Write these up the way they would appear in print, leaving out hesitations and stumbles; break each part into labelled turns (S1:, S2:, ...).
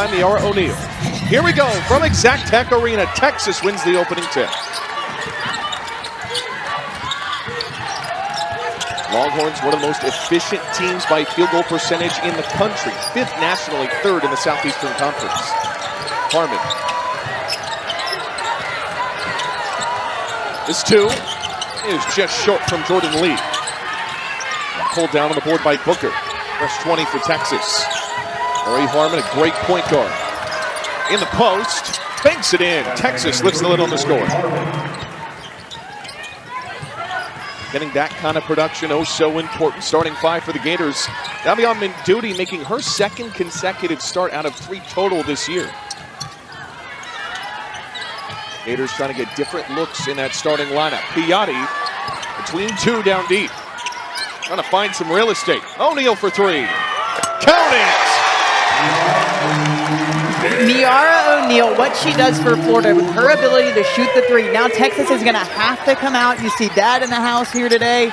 S1: by Miara O'Neal. Here we go from Exact Tech Arena. Texas wins the opening tip. Longhorns, one of the most efficient teams by field goal percentage in the country. 5th nationally, 3rd in the Southeastern Conference. Harmon. This 2 is just short from Jordan Lee. Pulled down on the board by Booker. Fresh 20 for Texas. Ray Harmon, a great point guard. In the post, banks it in. Texas lifts the lid on the score. Getting that kind of production, oh so important. Starting 5 for the Gators. Davion Minduti making her 2nd consecutive start out of 3 total this year. Gators trying to get different looks in that starting lineup. Piatti between 2 down deep. Trying to find some real estate. O'Neal for 3. Count it!
S2: Miara O'Neal, what she does for Florida with her ability to shoot the 3. Now Texas is going to have to come out. You see Dad in the house here today.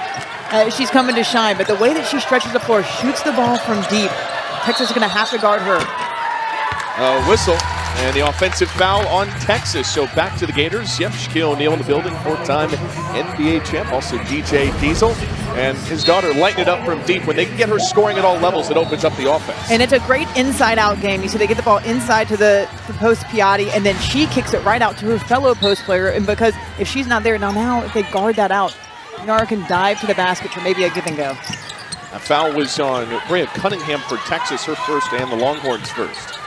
S2: She's coming to shine. But the way that she stretches the floor, shoots the ball from deep, Texas is going to have to guard her.
S1: Whistle. And the offensive foul on Texas. So back to the Gators. Yep, Shaquille O'Neal in the building. 4-time NBA champ. Also DJ Diesel. And his daughter lighting it up from deep. When they can get her scoring at all levels, it opens up the offense.
S2: And it's a great inside-out game. You see they get the ball inside to the post Piatti, and then she kicks it right out to her fellow post player. And because if she's not there, now if they guard that out, Nara can dive to the basket for maybe a give and go.
S1: A foul was on Brea Cunningham for Texas, her first, and the Longhorns first.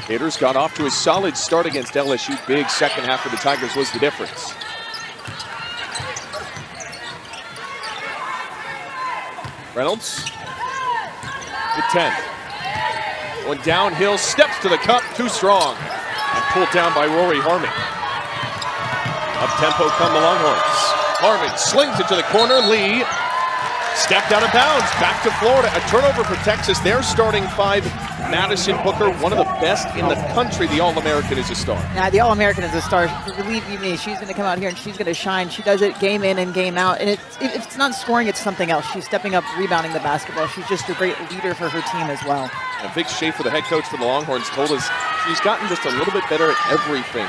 S1: Gators got off to a solid start against LSU. Big second half for the Tigers was the difference. Reynolds with 10. Going downhill, steps to the cup, too strong. And pulled down by Rory Harmon. Up-tempo come the Longhorns. Harmon slings it to the corner. Lee stepped out of bounds. Back to Florida. A turnover for Texas. They're starting 5. Madison Booker, one of the best in the country. The All-American is a star.
S2: Yeah, the All-American is a star. Believe you me, she's going to come out here and she's going to shine. She does it game in and game out. And if it's not scoring, it's something else. She's stepping up, rebounding the basketball. She's just a great leader for her team as well.
S1: And Vic Schaefer, the head coach for the Longhorns, told us she's gotten just a little bit better at everything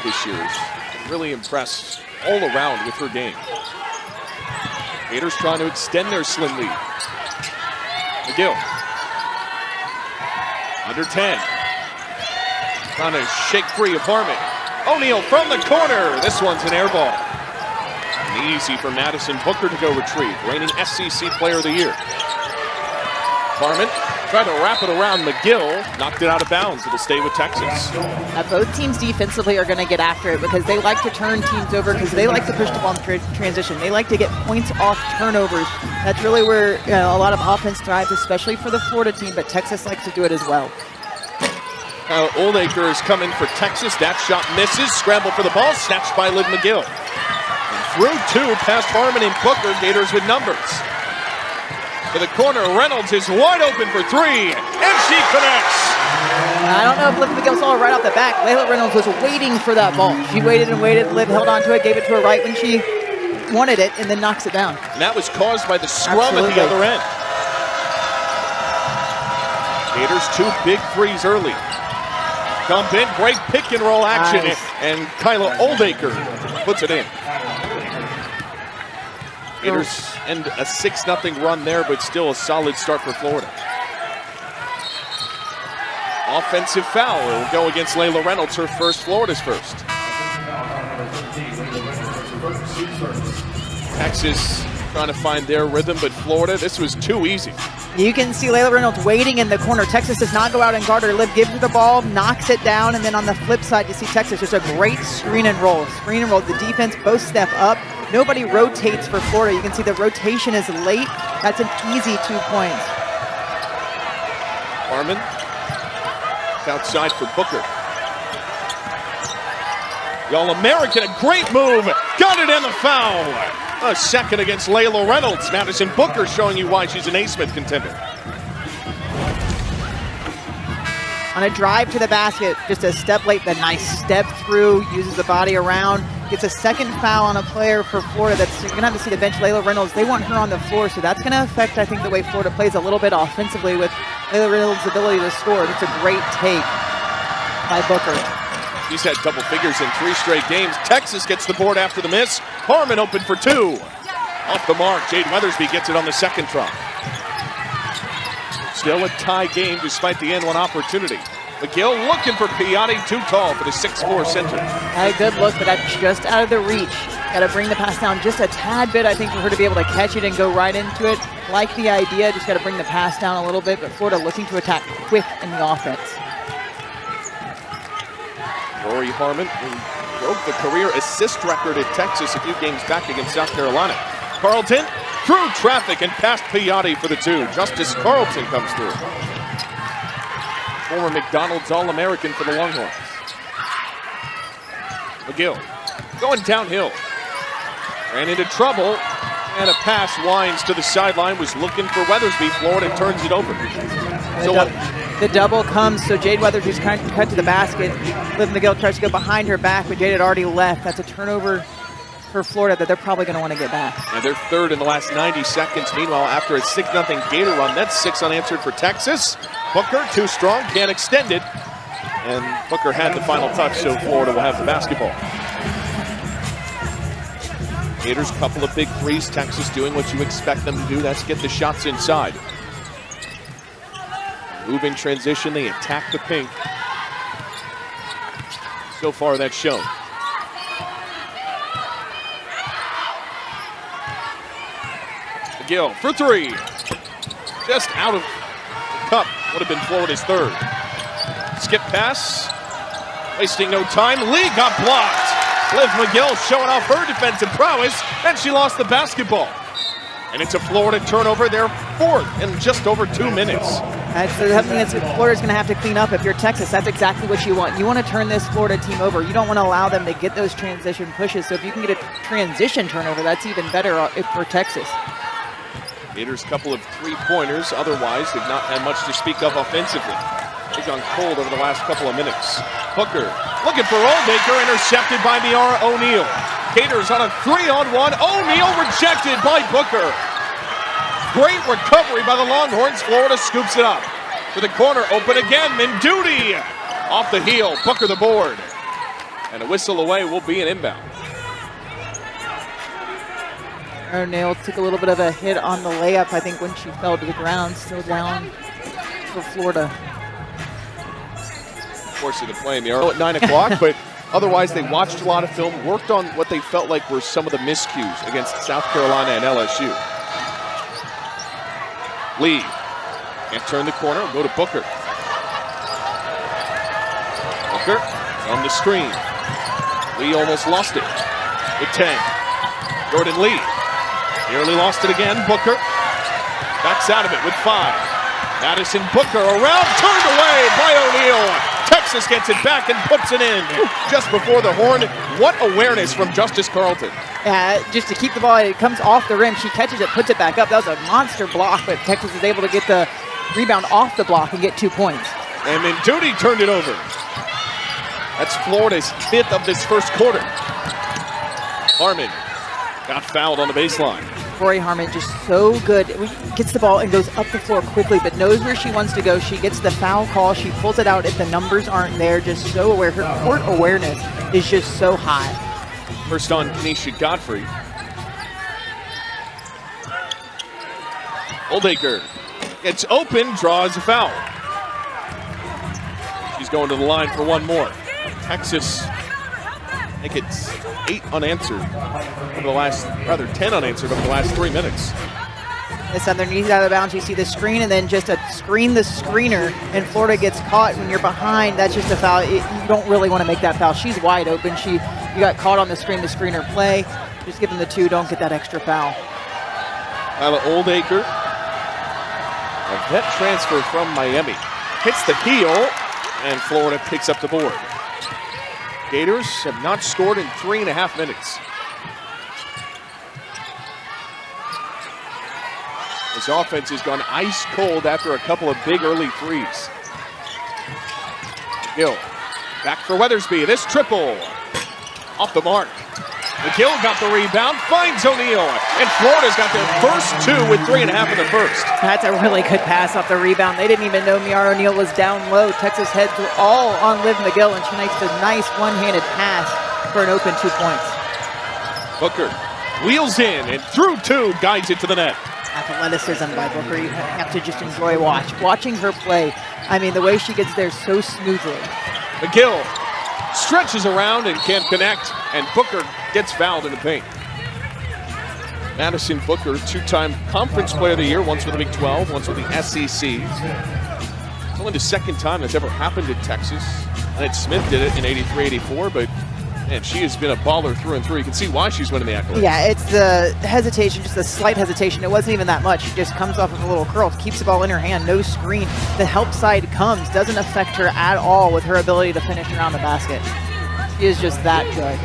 S1: this year. She's really impressed all around with her game. Gators trying to extend their slim lead. McGill. Under 10. Trying to shake free of Harmon. O'Neal from the corner. This one's an air ball. And easy for Madison Booker to go retrieve. Reigning SEC Player of the Year. Harmon tried to wrap it around McGill. Knocked it out of bounds. It'll stay with Texas.
S2: Both teams defensively are going to get after it because they like to turn teams over because they like to push the ball in transition. They like to get points off turnovers. That's really where a lot of offense thrives, especially for the Florida team, but Texas likes to do it as well.
S1: Oldacre is coming for Texas. That shot misses. Scramble for the ball. Snatched by Liv McGill. And through 2 past Harmon and Booker. Gators with numbers. To the corner. Reynolds is wide open for 3. And she connects.
S2: I don't know if Liv McGill saw it right off the back. Layla Reynolds was waiting for that ball. She waited and waited. Liv held on to it, gave it to her right when she wanted it, and then knocks it down.
S1: And that was caused by the scrum at the other end. Gators 2 big threes early. Dump in, great pick and roll action, nice. And Kyla Oldacre puts it in. Gators end a 6-0 run there, but still a solid start for Florida. Offensive foul will go against Layla Reynolds, her first, Florida's first. Texas trying to find their rhythm, but Florida, this was too easy.
S2: You can see Layla Reynolds waiting in the corner. Texas does not go out and guard her. Liv gives her the ball, knocks it down, and then on the flip side, you see Texas just a great screen and roll. Screen and roll, the defense both step up. Nobody rotates for Florida. You can see the rotation is late. That's an easy 2 points.
S1: Harmon, outside for Booker. The All-American, a great move. Got it in the foul. A second against Layla Reynolds. Madison Booker showing you why she's an A-Smith contender.
S2: On a drive to the basket, just a step late, the nice step through, uses the body around. gets a second foul on a player for Florida. You're going to have to see the bench, Layla Reynolds. They want her on the floor, so that's going to affect, I think, the way Florida plays a little bit offensively with Layla Reynolds' ability to score. It's a great take by Booker.
S1: He's had double figures in 3 straight games. Texas gets the board after the miss. Harmon open for 2. Off the mark, Jade Weathersby gets it on the second try. Still a tie game despite the N1 opportunity. McGill looking for Piatti, too tall for the 6'4" center.
S2: A good look, but that's just out of the reach. Got to bring the pass down just a tad bit, I think, for her to be able to catch it and go right into it. Like the idea, just got to bring the pass down a little bit, but Florida looking to attack quick in the offense.
S1: Rory Harmon, who broke the career assist record at Texas a few games back against South Carolina. Carlton through traffic and past Piatti for the 2. Justice Carlton comes through. Former McDonald's All-American for the Longhorns. McGill going downhill. Ran into trouble, and a pass winds to the sideline. Was looking for Weathersby. Florida turns it over.
S2: The double comes, so Jade Weathersby's kind of cut to the basket. Liv McGill tries to go behind her back, but Jade had already left. That's a turnover for Florida that they're probably going to want to get back.
S1: And they're third in the last 90 seconds. Meanwhile, after a 6-0 Gator run, that's 6 unanswered for Texas. Booker, too strong, can't extend it. And Booker had the final touch, so Florida will have the basketball. Gators, couple of big threes. Texas doing what you expect them to do. That's get the shots inside. Moving transition, they attack the pink. So far, that's shown. McGill for 3. Just out of the cup. Would have been Florida's 3rd. Skip pass. Wasting no time. Lee got blocked. Liv McGill showing off her defensive prowess, and she lost the basketball. And it's a Florida turnover, their 4th in just over 2 minutes.
S2: That's something that Florida's going to have to clean up if you're Texas. That's exactly what you want. You want to turn this Florida team over. You don't want to allow them to get those transition pushes. So if you can get a transition turnover, that's even better for Texas.
S1: Gators couple of 3-pointers. Otherwise, they've not had much to speak of offensively. They've gone cold over the last couple of minutes. Booker looking for Oldacre, intercepted by Miara O'Neal. Gators on a 3-on-1. O'Neal rejected by Booker. Great recovery by the Longhorns. Florida scoops it up. For the corner, open again. Minduti off the heel. Booker the board. And a whistle away will be an inbound.
S2: O'Neal took a little bit of a hit on the layup, I think, when she fell to the ground. Still down for Florida.
S1: Of course, they play in the at 9 o'clock, but otherwise they watched a lot of film, worked on what they felt like were some of the miscues against South Carolina and LSU. Lee can't turn the corner, go to Booker. Booker on the screen. Lee almost lost it with 10. Jordan Lee nearly lost it again. Booker backs out of it with 5. Madison Booker around, turned away by O'Neal. Texas gets it back and puts it in just before the horn. What awareness from Justice Carlton.
S2: Just to keep the ball, it comes off the rim. She catches it, puts it back up. That was a monster block, but Texas is able to get the rebound off the block and get 2 points.
S1: And Minduti turned it over. That's Florida's 5th of this first quarter. Harmon got fouled on the baseline.
S2: Rory Harmon just so good. Gets the ball and goes up the floor quickly, but knows where she wants to go. She gets the foul call. She pulls it out if the numbers aren't there. Just so aware. Her court awareness is just so high.
S1: First on Kenesha Godfrey. Oldacre gets open, draws a foul. She's going to the line for one more. Texas, I think it's 8 unanswered over the last, rather 10 unanswered over the last 3 minutes.
S2: It's underneath out of bounds. You see the screen and then just a screen the screener, and Florida gets caught when you're behind. That's just a foul. You don't really want to make that foul. She's wide open. You got caught on the screener play. Just give them the 2. Don't get that extra foul.
S1: Lila Oldacre, a vet transfer from Miami, hits the heel, and Florida picks up the board. Gators have not scored in 3.5 minutes. This offense has gone ice cold after a couple of big early threes. Gill back for Weathersby. This triple off the mark. McGill got the rebound, finds O'Neal, and Florida's got their first two with 3.5 in the first.
S2: That's a really good pass off the rebound. They didn't even know Miara O'Neal was down low. Texas heads were all on Liv McGill, and she makes a nice one-handed pass for an open 2 points.
S1: Booker wheels in and through two, guides it to the net.
S2: Athleticism by Booker. You have to just enjoy watching her play. I mean, the way she gets there so smoothly.
S1: McGill stretches around and can't connect, and Booker gets fouled in the paint. Madison Booker, two-time Conference Player of the Year, once with the Big 12, once with the SEC. It's only the second time that's ever happened in Texas. Annette Smith did it in 83-84, but man, she has been a baller through and through. You can see why she's winning the accolades.
S2: Yeah, it's the hesitation, just a slight hesitation. It wasn't even that much. She just comes off of a little curl, keeps the ball in her hand, no screen. The help side comes, doesn't affect her at all with her ability to finish around the basket. She is just that good.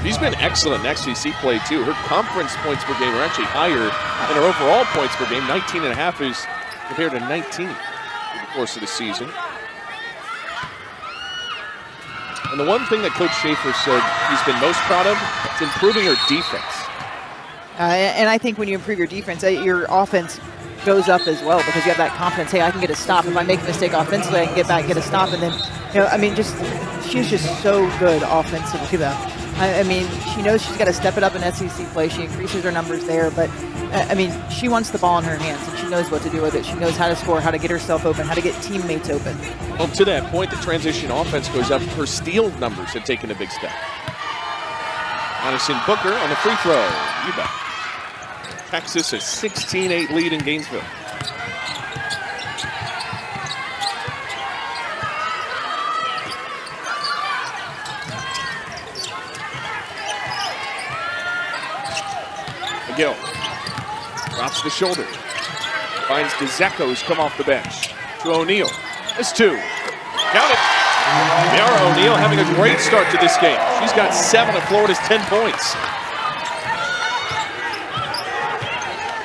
S1: She's been excellent in SEC play, too. Her conference points per game are actually higher than her overall points per game. 19.5 is compared to 19 in the course of the season. And the one thing that Coach Schaefer said he's been most proud of is improving her defense.
S2: And I think when you improve your defense, your offense goes up as well because you have that confidence. Hey, I can get a stop. If I make a mistake offensively, I can get back, get a stop. And then, I mean, she's just so good offensively. I mean, she knows she's got to step it up in SEC play. She increases her numbers there. But, I mean, she wants the ball in her hands, and she knows what to do with it. She knows how to score, how to get herself open, how to get teammates open.
S1: Well, to that point, the transition offense goes up. Her steal numbers have taken a big step. Madison Booker on the free throw. You bet. Texas a 16-8 lead in Gainesville. McGill drops the shoulder. Finds DeZeko's come off the bench. To O'Neal. That's two. Count it. Miara O'Neal having a great start to this game. She's got 7 of Florida's 10 points.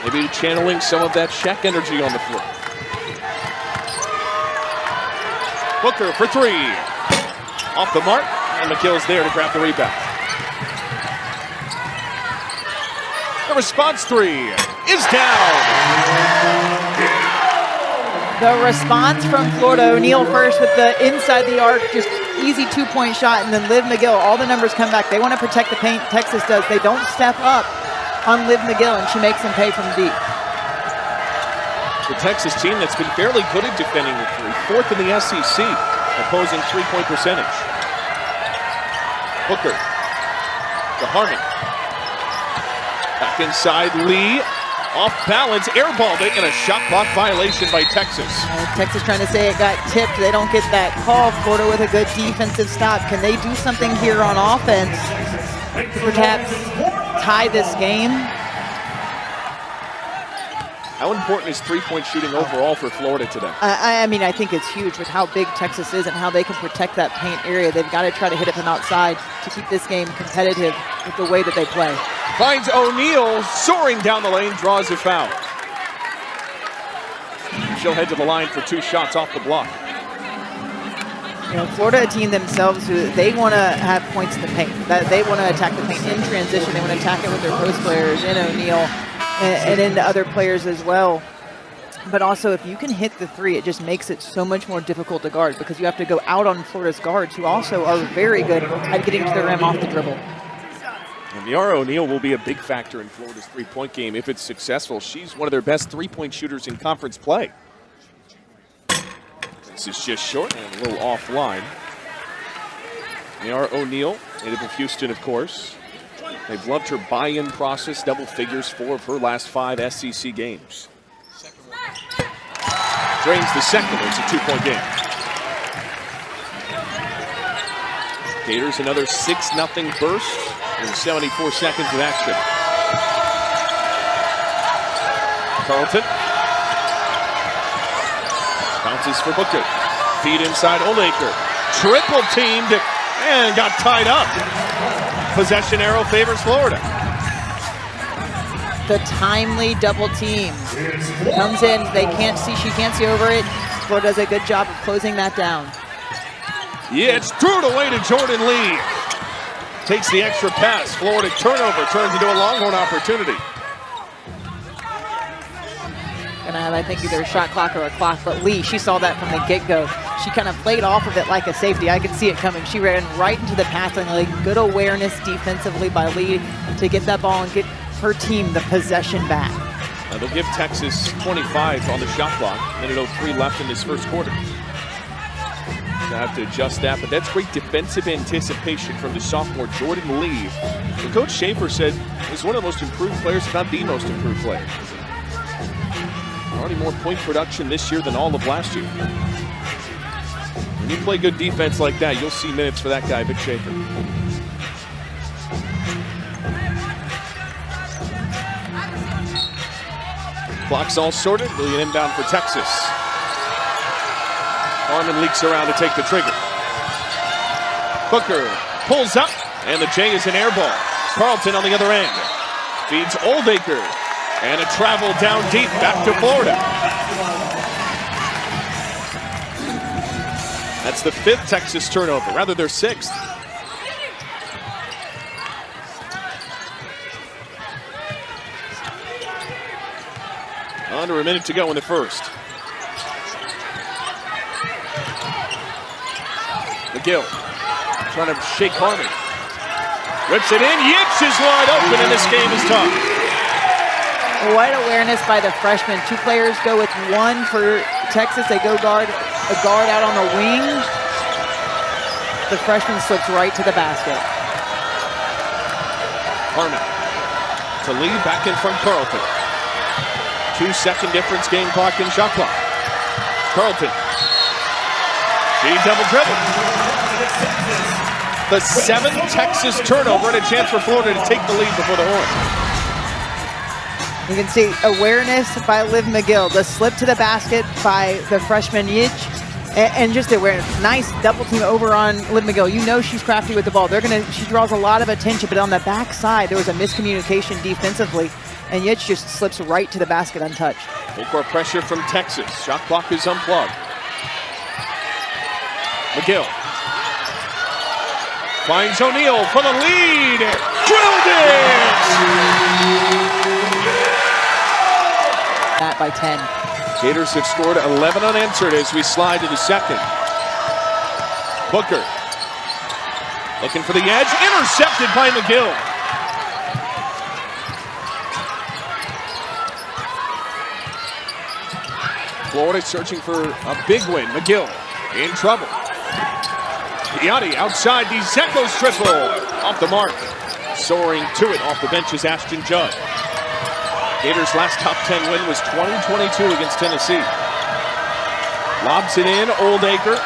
S1: Maybe channeling some of that Shaq energy on the floor. Booker for three. Off the mark, and McGill's there to grab the rebound. The response three is down.
S2: The response from Florida, O'Neal first with the inside the arc, just easy 2-point shot, and then Liv McGill, all the numbers come back. They want to protect the paint, Texas does. They don't step up on Liv McGill, and she makes them pay from deep.
S1: The Texas team that's been fairly good at defending the three, 4th in the SEC, opposing 3-point percentage. Booker to Harmon. Back inside, Lee. Off balance, airballed it, and a shot clock violation by Texas.
S2: Texas trying to say it got tipped. They don't get that call. Florida with a good defensive stop. Can they do something here on offense to perhaps tie this game?
S1: How important is three-point shooting overall for Florida today?
S2: I mean, I think it's huge with how big Texas is and how they can protect that paint area. They've got to try to hit it from outside to keep this game competitive with the way that they play.
S1: Finds O'Neal soaring down the lane, draws a foul. She'll head to the line for 2 shots off the block.
S2: Florida, a team themselves, they want to have points in the paint. They want to attack the paint in transition. They want to attack it with their post players in O'Neal and into other players as well. But also, if you can hit the three, it just makes it so much more difficult to guard because you have to go out on Florida's guards, who also are very good at getting to the rim off the dribble.
S1: And Miara O'Neal will be a big factor in Florida's three-point game if it's successful. She's one of their best three-point shooters in conference play. This is just short and a little offline. Miara O'Neal, native of Houston, of course. They've loved her buy-in process, double figures, 4 of her last 5 SEC games. Drains the second, it's a 2-point game. Gators another 6-0 burst in 74 seconds of action. Carlton. Bounces for Booker. Feed inside Olaker. Triple teamed and got tied up. Possession arrow favors Florida.
S2: The timely double team comes in. They can't see. She can't see over it. Florida does a good job of closing that down.
S1: Yeah, it's threw it away to Jordan Lee. takes the extra pass. Florida turnover turns into a Longhorn opportunity.
S2: Gonna have, I think, either a shot clock or a clock, but Lee, she saw that from the get-go. She kind of played off of it like a safety. I could see it coming. She ran right into the passing lane. Good awareness defensively by Lee to get that ball and get her team the possession back.
S1: They'll give Texas 25 on the shot clock. 1:03 left in this first quarter. Gonna have to adjust that, but that's great defensive anticipation from the sophomore Jordan Lee. And Coach Schaefer said he's one of the most improved players, if not the most improved player. Already more point production this year than all of last year. When you play good defense like that, you'll see minutes for that guy, Vic Schaefer. Clock's all sorted. Really an inbound for Texas. Harmon leaks around to take the trigger. Booker pulls up, and the J is an air ball. Carlton on the other end. Feeds Oldacre. And a travel down deep back to Florida. That's the 5th Texas turnover, rather their 6th. Under a minute to go in the first. McGill trying to shake Harmon. Rips it in. Yitch is wide open, and this game is tough.
S2: What awareness by the freshman. 2 players go with 1 for Texas. They go guard, a guard out on the wing. The freshman slips right to the basket.
S1: Harmon to lead back in front Carlton. 2-second difference, game clock and shot clock. Carlton. She double dribble. The 7th Texas turnover and a chance for Florida to take the lead before the horn.
S2: You can see awareness by Liv McGill. The slip to the basket by the freshman Yitch. And just the awareness. Nice double team over on Liv McGill. You know she's crafty with the ball. She draws a lot of attention, but on the backside, there was a miscommunication defensively. And Yitch just slips right to the basket untouched.
S1: Full court pressure from Texas. Shot clock is unplugged. McGill finds O'Neal for the lead. Drilled it!
S2: That by 10.
S1: Gators have scored 11 unanswered as we slide to the second. Booker looking for the edge. Intercepted by McGill. Florida searching for a big win. McGill in trouble. Piatti outside. DeZecco's triple off the mark. Soaring to it off the bench is Ashton Judd. Gators' last top 10 win was 20-22 against Tennessee. Lobs it in. Oldacre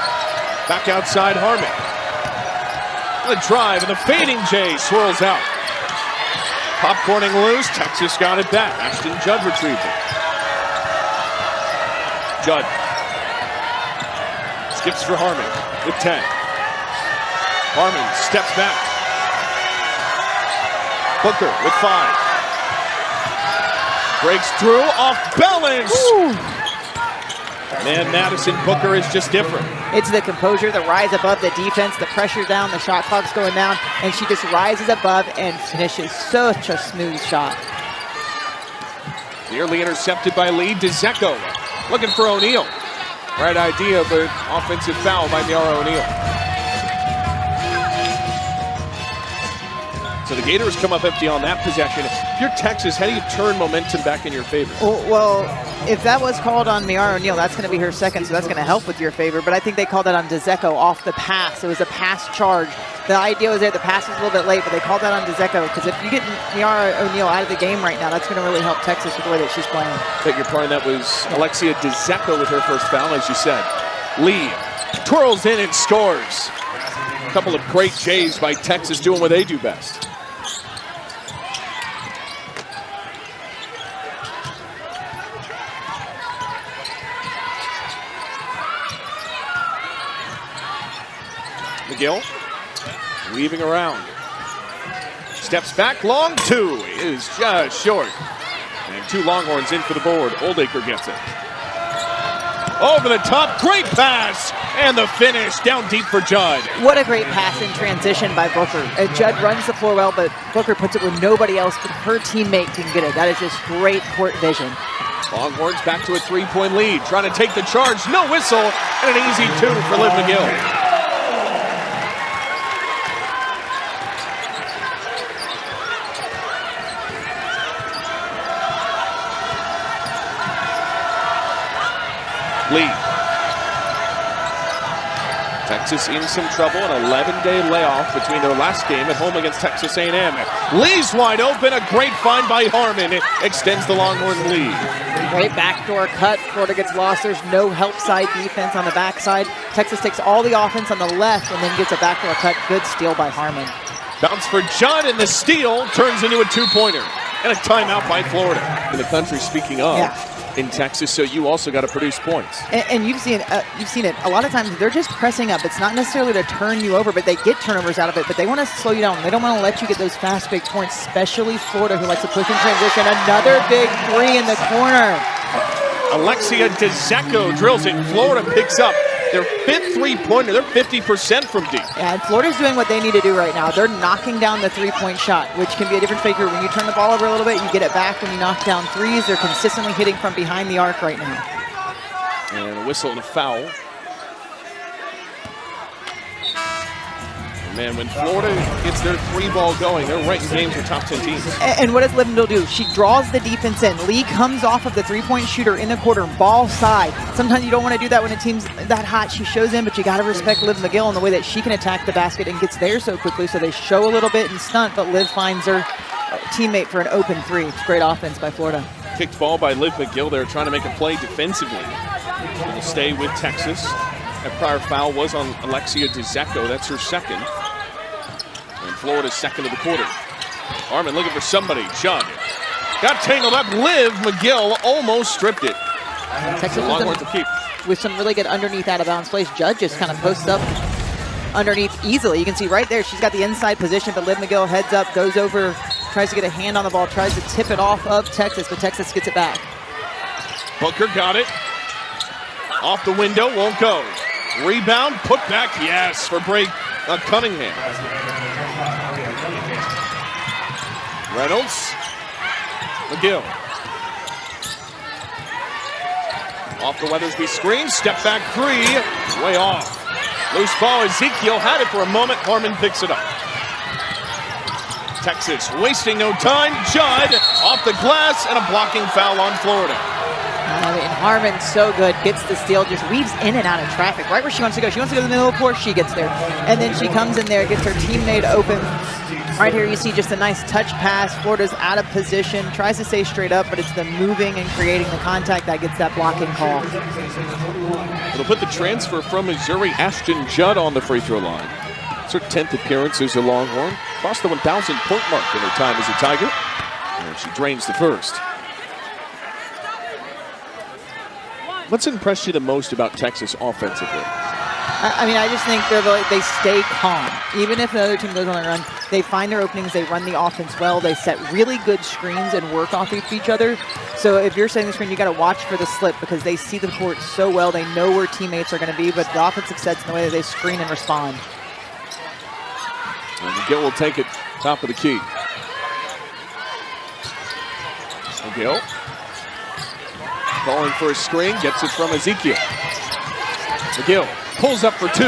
S1: back outside Harmon. The drive and the fading J swirls out. Popcorning loose. Texas got it back. Ashton Judd retrieved it. Judd skips for Harmon with 10. Harmon steps back. Booker with 5. Breaks through off balance. Ooh. Man, Madison Booker is just different.
S2: It's the composure, the rise above the defense, the pressure down, the shot clock's going down, and she just rises above and finishes such a smooth shot.
S1: Nearly intercepted by Lee. DeZecco looking for O'Neal. Right idea, but offensive foul by Miara O'Neal. So the Gators come up empty on that possession. If you're Texas, how do you turn momentum back in your favor?
S2: Well, if that was called on Miara O'Neal, that's going to be her second, so that's going to help with your favor. But I think they called that on DeZecco off the pass. It was a pass charge. The idea was there. The pass was a little bit late, but they called that on DeZecco because if you get Miara O'Neal out of the game right now, that's going to really help Texas with the way that she's playing.
S1: I think your part that was Alexia DeZecco with her first foul, as you said. Lee twirls in and scores. A couple of great J's by Texas doing what they do best. McGill weaving around. Steps back, long 2 is just short. And 2 Longhorns in for the board. Oldacre gets it. Over the top, great pass, and the finish down deep for Judd.
S2: What a great pass in transition by Booker. Judd runs the floor well, but Booker puts it when nobody else but her teammate can get it. That is just great court vision.
S1: Longhorns back to a 3-point lead, trying to take the charge. No whistle, and an easy 2 for Liv McGill. Lee. Texas in some trouble, an 11-day layoff between their last game at home against Texas A&M. Lee's wide open, a great find by Harmon. It extends the Longhorn lead.
S2: Great backdoor cut. Florida gets lost. There's no help side defense on the backside. Texas takes all the offense on the left and then gets a backdoor cut. Good steal by Harmon.
S1: Bounce for Judd, and the steal turns into a 2-pointer. And a timeout by Florida. In the country, speaking of.
S2: Yeah.
S1: In Texas, so you also got to produce points.
S2: And you've seen it a lot of times. They're just pressing up. It's not necessarily to turn you over, but they get turnovers out of it. But they want to slow you down. They don't want to let you get those fast big points, especially Florida, who likes to push in transition. Another big 3 in the corner.
S1: Alexia DeZecco drills it. Florida picks up their 5th 3-pointer. They're 50% from deep.
S2: Yeah, and Florida's doing what they need to do right now. They're knocking down the 3-point shot, which can be a difference maker. When you turn the ball over a little bit, you get it back when you knock down threes. They're consistently hitting from behind the arc right now.
S1: And a whistle and a foul. Man, when Florida gets their 3-ball going, they're right in games with top 10 teams.
S2: And what does Livendale do? She draws the defense in. Lee comes off of the 3-point shooter in the quarter, ball side. Sometimes you don't want to do that when a team's that hot. She shows in, but you got to respect Liv McGill in the way that she can attack the basket and gets there so quickly. So they show a little bit and stunt, but Liv finds her teammate for an open 3. It's great offense by Florida.
S1: Kicked ball by Liv McGill. They're trying to make a play defensively. It'll stay with Texas. That prior foul was on Alexia DeZecco. That's her second. And Florida's second of the quarter. Harmon looking for somebody. Judd got tangled up. Liv McGill almost stripped it.
S2: Texas
S1: Longhorns to keep.
S2: With some really good underneath out-of-bounds plays. Judd just kind of posts up underneath easily. You can see right there she's got the inside position, but Liv McGill heads up, goes over, tries to get a hand on the ball, tries to tip it off of Texas, but Texas gets it back.
S1: Booker got it. Off the window, won't go. Rebound, put back, yes, for Cunningham. Reynolds. McGill. Off the Weathersby screen, step back 3, way off. Loose ball, Ezekiel had it for a moment, Harmon picks it up. Texas wasting no time, Judd off the glass and a blocking foul on Florida.
S2: And Harmon's so good, gets the steal, just weaves in and out of traffic, right where she wants to go. She wants to go to the middle of the court, she gets there. And then she comes in there, gets her teammate open. Right here you see just a nice touch pass. Florida's out of position, tries to stay straight up, but it's the moving and creating the contact that gets that blocking call.
S1: It'll put the transfer from Missouri, Ashton Judd, on the free throw line. It's her 10th appearance as a Longhorn. Crossed the 1,000-point mark in her time as a Tiger. And she drains the first. What's impressed you the most about Texas offensively?
S2: I mean, I just think they stay calm. Even if the other team goes on a run, they find their openings, they run the offense well, they set really good screens and work off of each other. So if you're setting the screen, you got to watch for the slip because they see the court so well, they know where teammates are going to be, but the offensive sets in the way that they screen and respond.
S1: And McGill will take it top of the key. McGill calling for a screen, gets it from Ezekiel. McGill pulls up for 2.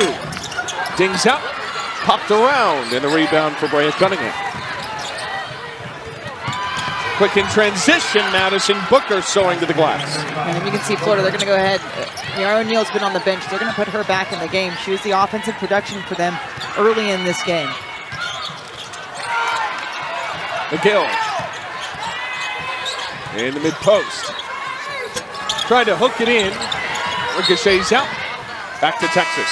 S1: Dings out, popped around, and a rebound for Brea Cunningham. Quick in transition, Madison Booker soaring to the glass.
S2: And you can see Florida, they're going to go ahead. Yara O'Neal's been on the bench. They're going to put her back in the game. She was the offensive production for them early in this game.
S1: McGill in the mid-post. Tried to hook it in. Ricochets out. Back to Texas.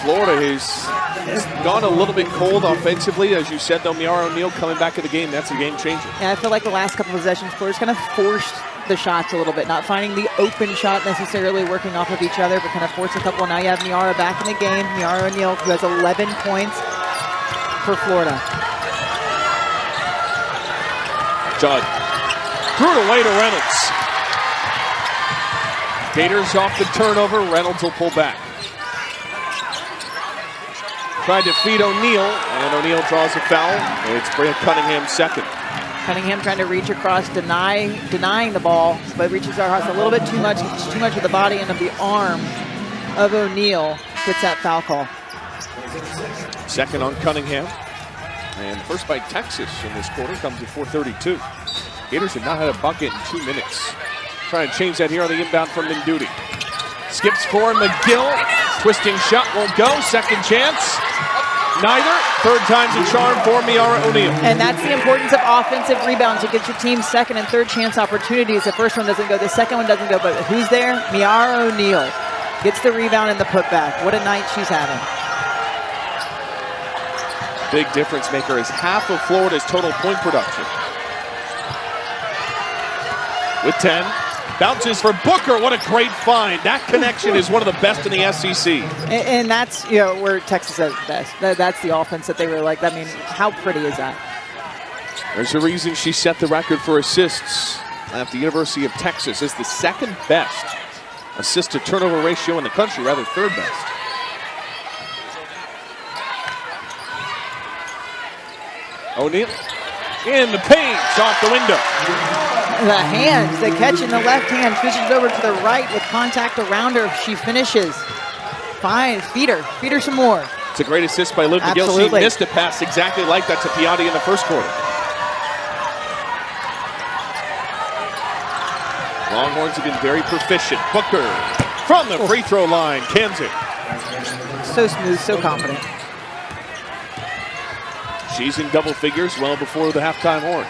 S1: Florida has gone a little bit cold offensively. As you said, though, Miara O'Neal coming back in the game. That's a game changer.
S2: Yeah, I feel like the last couple of possessions, Florida's kind of forced the shots a little bit, not finding the open shot necessarily, working off of each other, but kind of force a couple. Now you have Miara back in the game. Miara O'Neal, who has 11 points for Florida.
S1: Judd Threw it away to Reynolds. Gators off the turnover. Reynolds will pull back. Tried to feed O'Neal, and O'Neal draws a foul. It's Bria Cunningham's second.
S2: Cunningham trying to reach across, denying the ball, but reaches across a little bit too much with the body and of the arm of O'Neal. Gets that foul call.
S1: Second on Cunningham. And first by Texas in this quarter comes at 4:32. Gators have not had a bucket in 2 minutes. Trying to change that here on the inbound from Menduti. Skips for McGill. Twisting shot won't go. Second chance. Neither. Third time's a charm for Miara O'Neal.
S2: And that's the importance of offensive rebounds. It gets your team second and third chance opportunities. The first one doesn't go, the second one doesn't go, but who's there? Miara O'Neal gets the rebound and the putback. What a night she's having.
S1: Big difference maker is half of Florida's total point production. With 10. Bounces for Booker. What a great find. That connection is one of the best in the SEC.
S2: And that's, you know, where Texas is best. That's the offense that they really like. I mean, how pretty is that?
S1: There's a reason she set the record for assists at the University of Texas. It's the second best assist to turnover ratio in the country, rather third best. O'Neal in the paint, off the window.
S2: The hands, the catch in the left hand, switches over to the right with contact around her. She finishes. Fine, feed her some more.
S1: It's a great assist by Liv McGill. She missed a pass exactly like that to Piatti in the first quarter. Longhorns have been very proficient. Booker from the free throw line, cans it.
S2: So smooth, so confident.
S1: She's in double figures well before the halftime horn.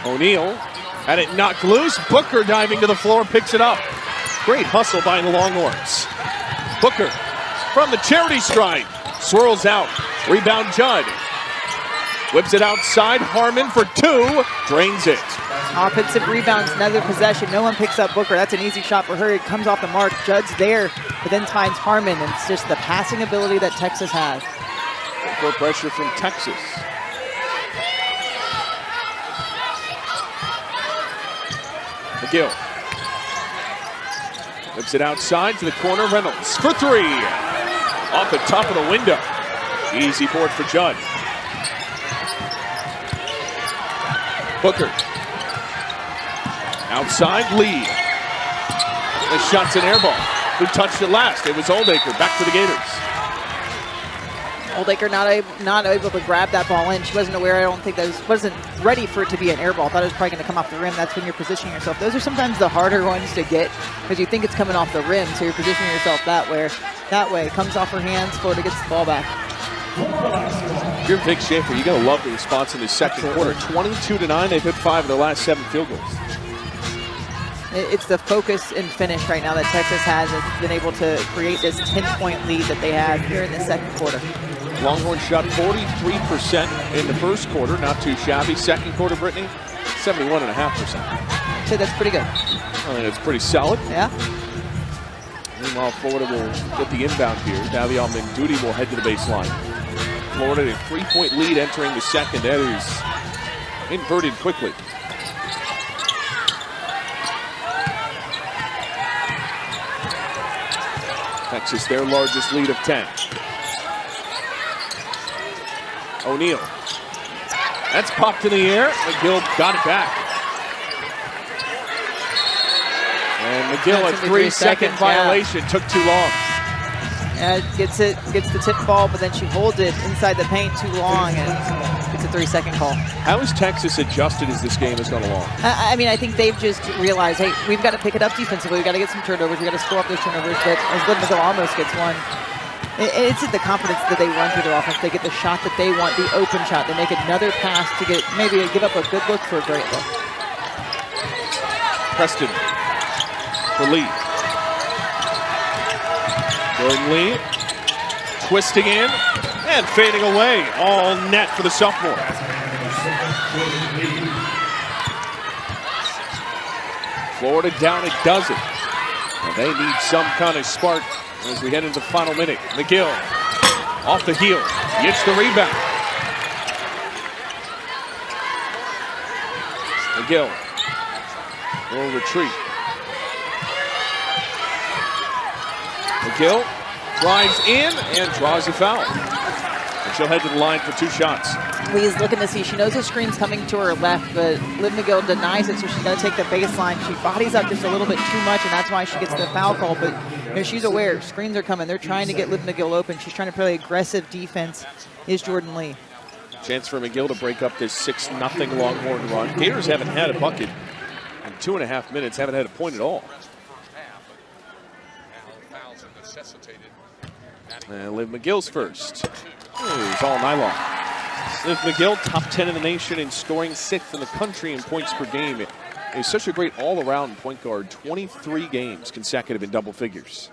S1: O'Neal had it knocked loose. Booker diving to the floor, picks it up. Great hustle by the Longhorns. Booker from the charity stripe. Swirls out. Rebound Judd. Whips it outside. Harmon for two. Drains it.
S2: Offensive rebounds, another possession. No one picks up Booker. That's an easy shot for her. It comes off the mark. Judd's there, but then finds Harmon. And it's just the passing ability that Texas has.
S1: Full pressure from Texas. McGill. Whips it outside to the corner. Reynolds for three. Off the top of the window. Easy board for Judd. Booker. Outside, Lee. The shot's an air ball. Who touched it last? It was Oldacre. Back to the Gators.
S2: Oldacre not able to grab that ball in. She wasn't aware. I don't think wasn't ready for it to be an air ball. Thought it was probably going to come off the rim. That's when you're positioning yourself. Those are sometimes the harder ones to get because you think it's coming off the rim, so you're positioning yourself that way. That way, it comes off her hands. Florida gets the ball back.
S1: If you're Vic Schaefer, you're going to love the response in the second quarter. 22-9. They've hit 5 of their last 7 field goals.
S2: It's the focus and finish right now that Texas has been able to create this 10-point lead that they have here in the second quarter.
S1: Longhorns shot 43% in the first quarter, not too shabby. Second quarter, Brittany, 71.5%.
S2: So that's pretty good.
S1: I think it's pretty solid.
S2: Yeah.
S1: Meanwhile, Florida will get the inbound here. Davion Menduti will head to the baseline. Florida a 3-point lead entering the second. That is inverted quickly. Texas, their largest lead of 10. O'Neal. That's popped in the air. McGill got it back. And McGill, a 3-second violation.
S2: Yeah.
S1: Took too long.
S2: Gets the tip ball, but then she holds it inside the paint too long and gets a 3-second call.
S1: How has Texas adjusted as this game has gone along?
S2: I mean, I think they've just realized, hey, we've got to pick it up defensively. We've got to get some turnovers. We've got to score up those turnovers. But as Liv McGill almost gets one. It's the confidence that they run through their offense. They get the shot that they want, the open shot. They make another pass to get maybe give up a good look for a great look.
S1: Preston for Lee. Jordan Lee twisting in and fading away. All net for the sophomore. Florida down a dozen. And they need some kind of spark as we head into the final minute. McGill off the heel, gets the rebound. McGill will retreat. McGill drives in and draws a foul. And she'll head to the line for 2 shots.
S2: Lee's looking to see. She knows the screen's coming to her left, but Liv McGill denies it, so she's going to take the baseline. She bodies up just a little bit too much, and that's why she gets the foul call. But she's aware. Screens are coming. They're trying to get Liv McGill open. She's trying to play aggressive defense, is Jordan Lee.
S1: Chance for McGill to break up this 6-0 Longhorn run. Gators haven't had a bucket in 2.5 minutes, haven't had a point at all. And Liv McGill's first. It's all nylon. Liv McGill, top 10 in the nation in scoring, 6th in the country in points per game. Is such a great all-around point guard. 23 games consecutive in double figures.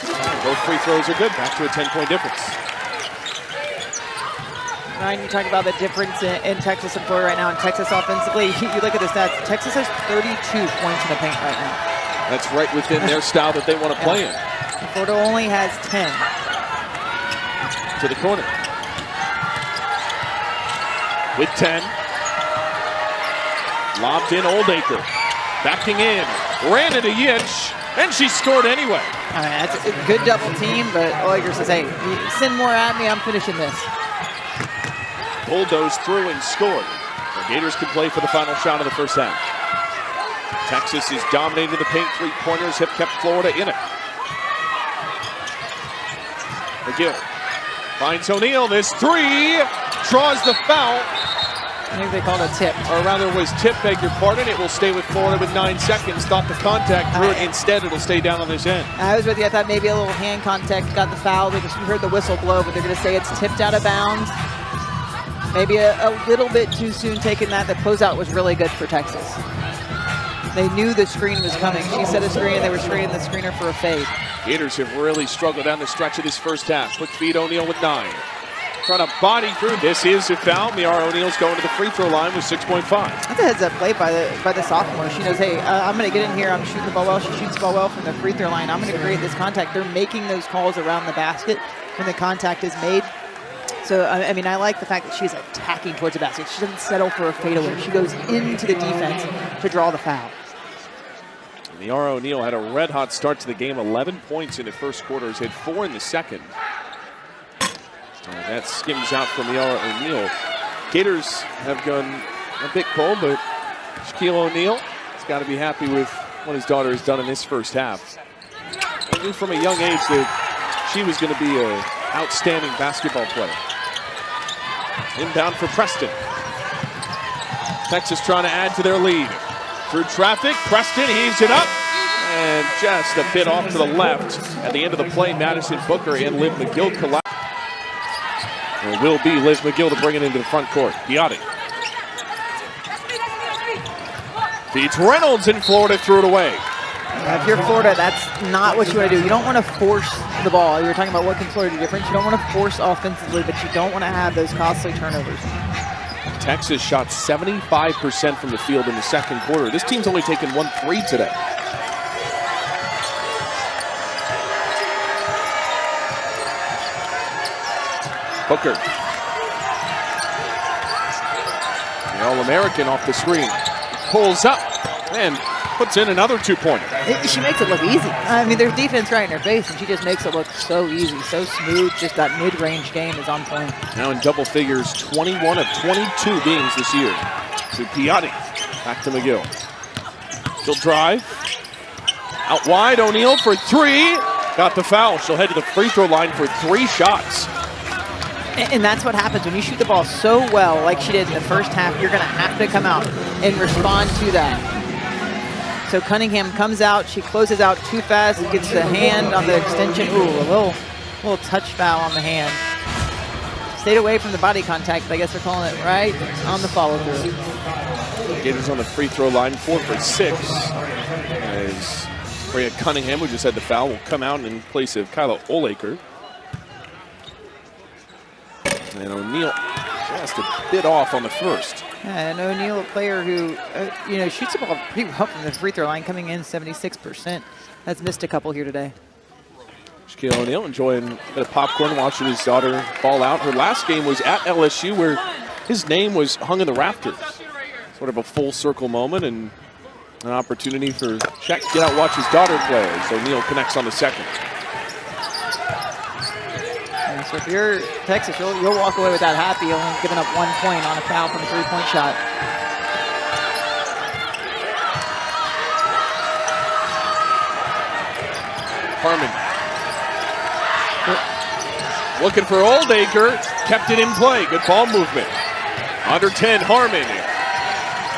S1: Both free throws are good. Back to a 10-point difference.
S2: Ryan, you talk about the difference in Texas and Florida right now. In Texas offensively, you look at the stats. Texas has 32 points in the paint right now.
S1: That's right within their style that they want to play in.
S2: Florida only has 10.
S1: To the corner. With 10. Lobbed in Oldacre. Backing in. Ran into Yinch. And she scored anyway.
S2: That's a good double team, but Oldacre says, hey, you send more at me, I'm finishing this.
S1: Bulldozed through and scored. The Gators can play for the final shot of the first half. Texas is dominating the paint. 3-pointers have kept Florida in it. McGill finds O'Neal. This 3 draws the foul.
S2: I think they called a tip.
S1: Or rather was tip, beg your pardon. It will stay with Florida with 9 seconds. Thought the contact drew it. Instead, it'll stay down on this end.
S2: I was with you. I thought maybe a little hand contact got the foul because you heard the whistle blow, but they're going to say it's tipped out of bounds. Maybe a little bit too soon taking that. The closeout was really good for Texas. They knew the screen was coming. She set a screen, and they were screening the screener for a fade.
S1: Gators have really struggled down the stretch of this first half. Quick feed, O'Neal with 9. Trying to body through. This is a foul. Miara O'Neal's going to the free throw line with 6.5.
S2: That's a heads-up play by the sophomore. She knows, hey, I'm going to get in here. I'm shooting the ball well. She shoots the ball well from the free throw line. I'm going to create this contact. They're making those calls around the basket when the contact is made. So, I mean, I like the fact that she's attacking towards the basket. She doesn't settle for a fadeaway. She goes into the defense to draw the foul.
S1: Miara O'Neal had a red-hot start to the game. 11 points in the first quarter. Has hit 4 in the second. That skims out from Miara O'Neal. Gators have gone a bit cold, but Shaquille O'Neal has got to be happy with what his daughter has done in this first half. I knew from a young age that she was going to be an outstanding basketball player. Inbound for Preston. Texas trying to add to their lead. Through traffic, Preston heaves it up. And just a bit off to the left. At the end of the play, Madison Booker and Liv McGill collapse. It will be Liv McGill to bring it into the front court. Biotti feeds Reynolds, and Florida threw it away.
S2: If you're Florida, that's not what you want to do. You don't want to force the ball. You were talking about what can Florida do different. You don't want to force offensively, but you don't want to have those costly turnovers.
S1: Texas shot 75% from the field in the second quarter. This team's only taken 1 3 today. Booker. The All-American off the screen. Pulls up and puts in another 2-pointer.
S2: She makes it look easy. I mean, there's defense right in her face, and she just makes it look so easy, so smooth. Just that mid-range game is on point.
S1: Now in double figures, 21 of 22 games this year. To Piatti. Back to McGill. She'll drive. Out wide, O'Neal for 3. Got the foul. She'll head to the free throw line for 3 shots.
S2: And that's what happens when you shoot the ball so well like she did in the first half. You're going to have to come out and respond to that. So Cunningham comes out. She closes out too fast. Gets the hand on the extension. Ooh, a little touch foul on the hand. Stayed away from the body contact, but I guess they're calling it right on the follow-through.
S1: Gators on the free throw line, 4 for 6. As Bria Cunningham, who just had the foul, will come out in place of Kyla Oldacre. And O'Neal just a bit off on the first.
S2: Yeah, and O'Neal, a player who shoots the ball pretty well from the free throw line, coming in 76%. Has missed a couple here today.
S1: Shaquille O'Neal enjoying a bit of popcorn, watching his daughter ball out. Her last game was at LSU, where his name was hung in the rafters. Sort of a full circle moment and an opportunity for Shaq to get out and watch his daughter play as O'Neal connects on the second.
S2: And so if you're Texas, you'll walk away with that happy, only giving up 1 point on a foul from a three-point shot.
S1: Harmon looking for Oldacre, kept it in play. Good ball movement. Under 10, Harmon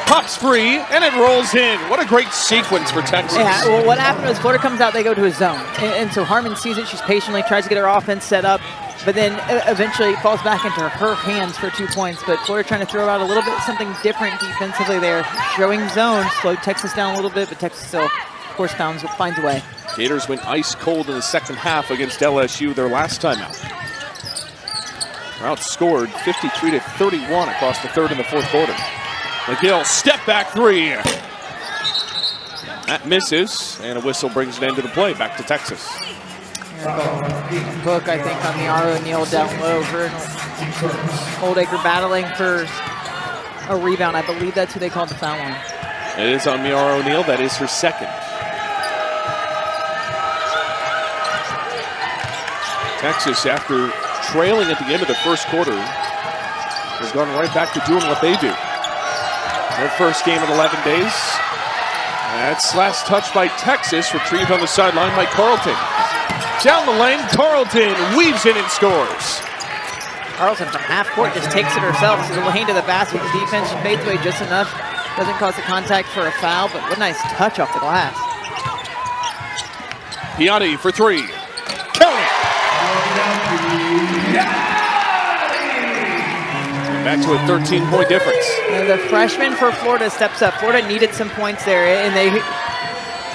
S1: pops free, and it rolls in. What a great sequence for Texas.
S2: Yeah, well, what happened was Florida comes out, they go to a zone. And so Harmon sees it, she's patiently tries to get her offense set up, but then eventually it falls back into her hands for 2 points. But Florida trying to throw out a little bit something different defensively there. Showing zone, slowed Texas down a little bit, but Texas still, of course, finds a way.
S1: Gators went ice cold in the second half against LSU their last time out. They're outscored 53-31 across the third and the fourth quarter. McGill, step back three. That misses, and a whistle brings it into the play. Back to Texas.
S2: Book, I think, on the O'Neal down low. Oldacre battling for a rebound. I believe that's who they called the foul line.
S1: It is on Miara O'Neal. That is her second. Texas, after trailing at the end of the first quarter, has gone right back to doing what they do. Their first game in 11 days. That's last touch by Texas, retrieved on the sideline by Carlton. Down the lane, Carlton weaves in and scores.
S2: Carlton from half court just takes it herself. She's a lane to the basket. The defense fades away just enough. Doesn't cause the contact for a foul, but what a nice touch off the glass.
S1: Piatti for three. Count it! Back to a 13-point difference.
S2: And the freshman for Florida steps up. Florida needed some points there, and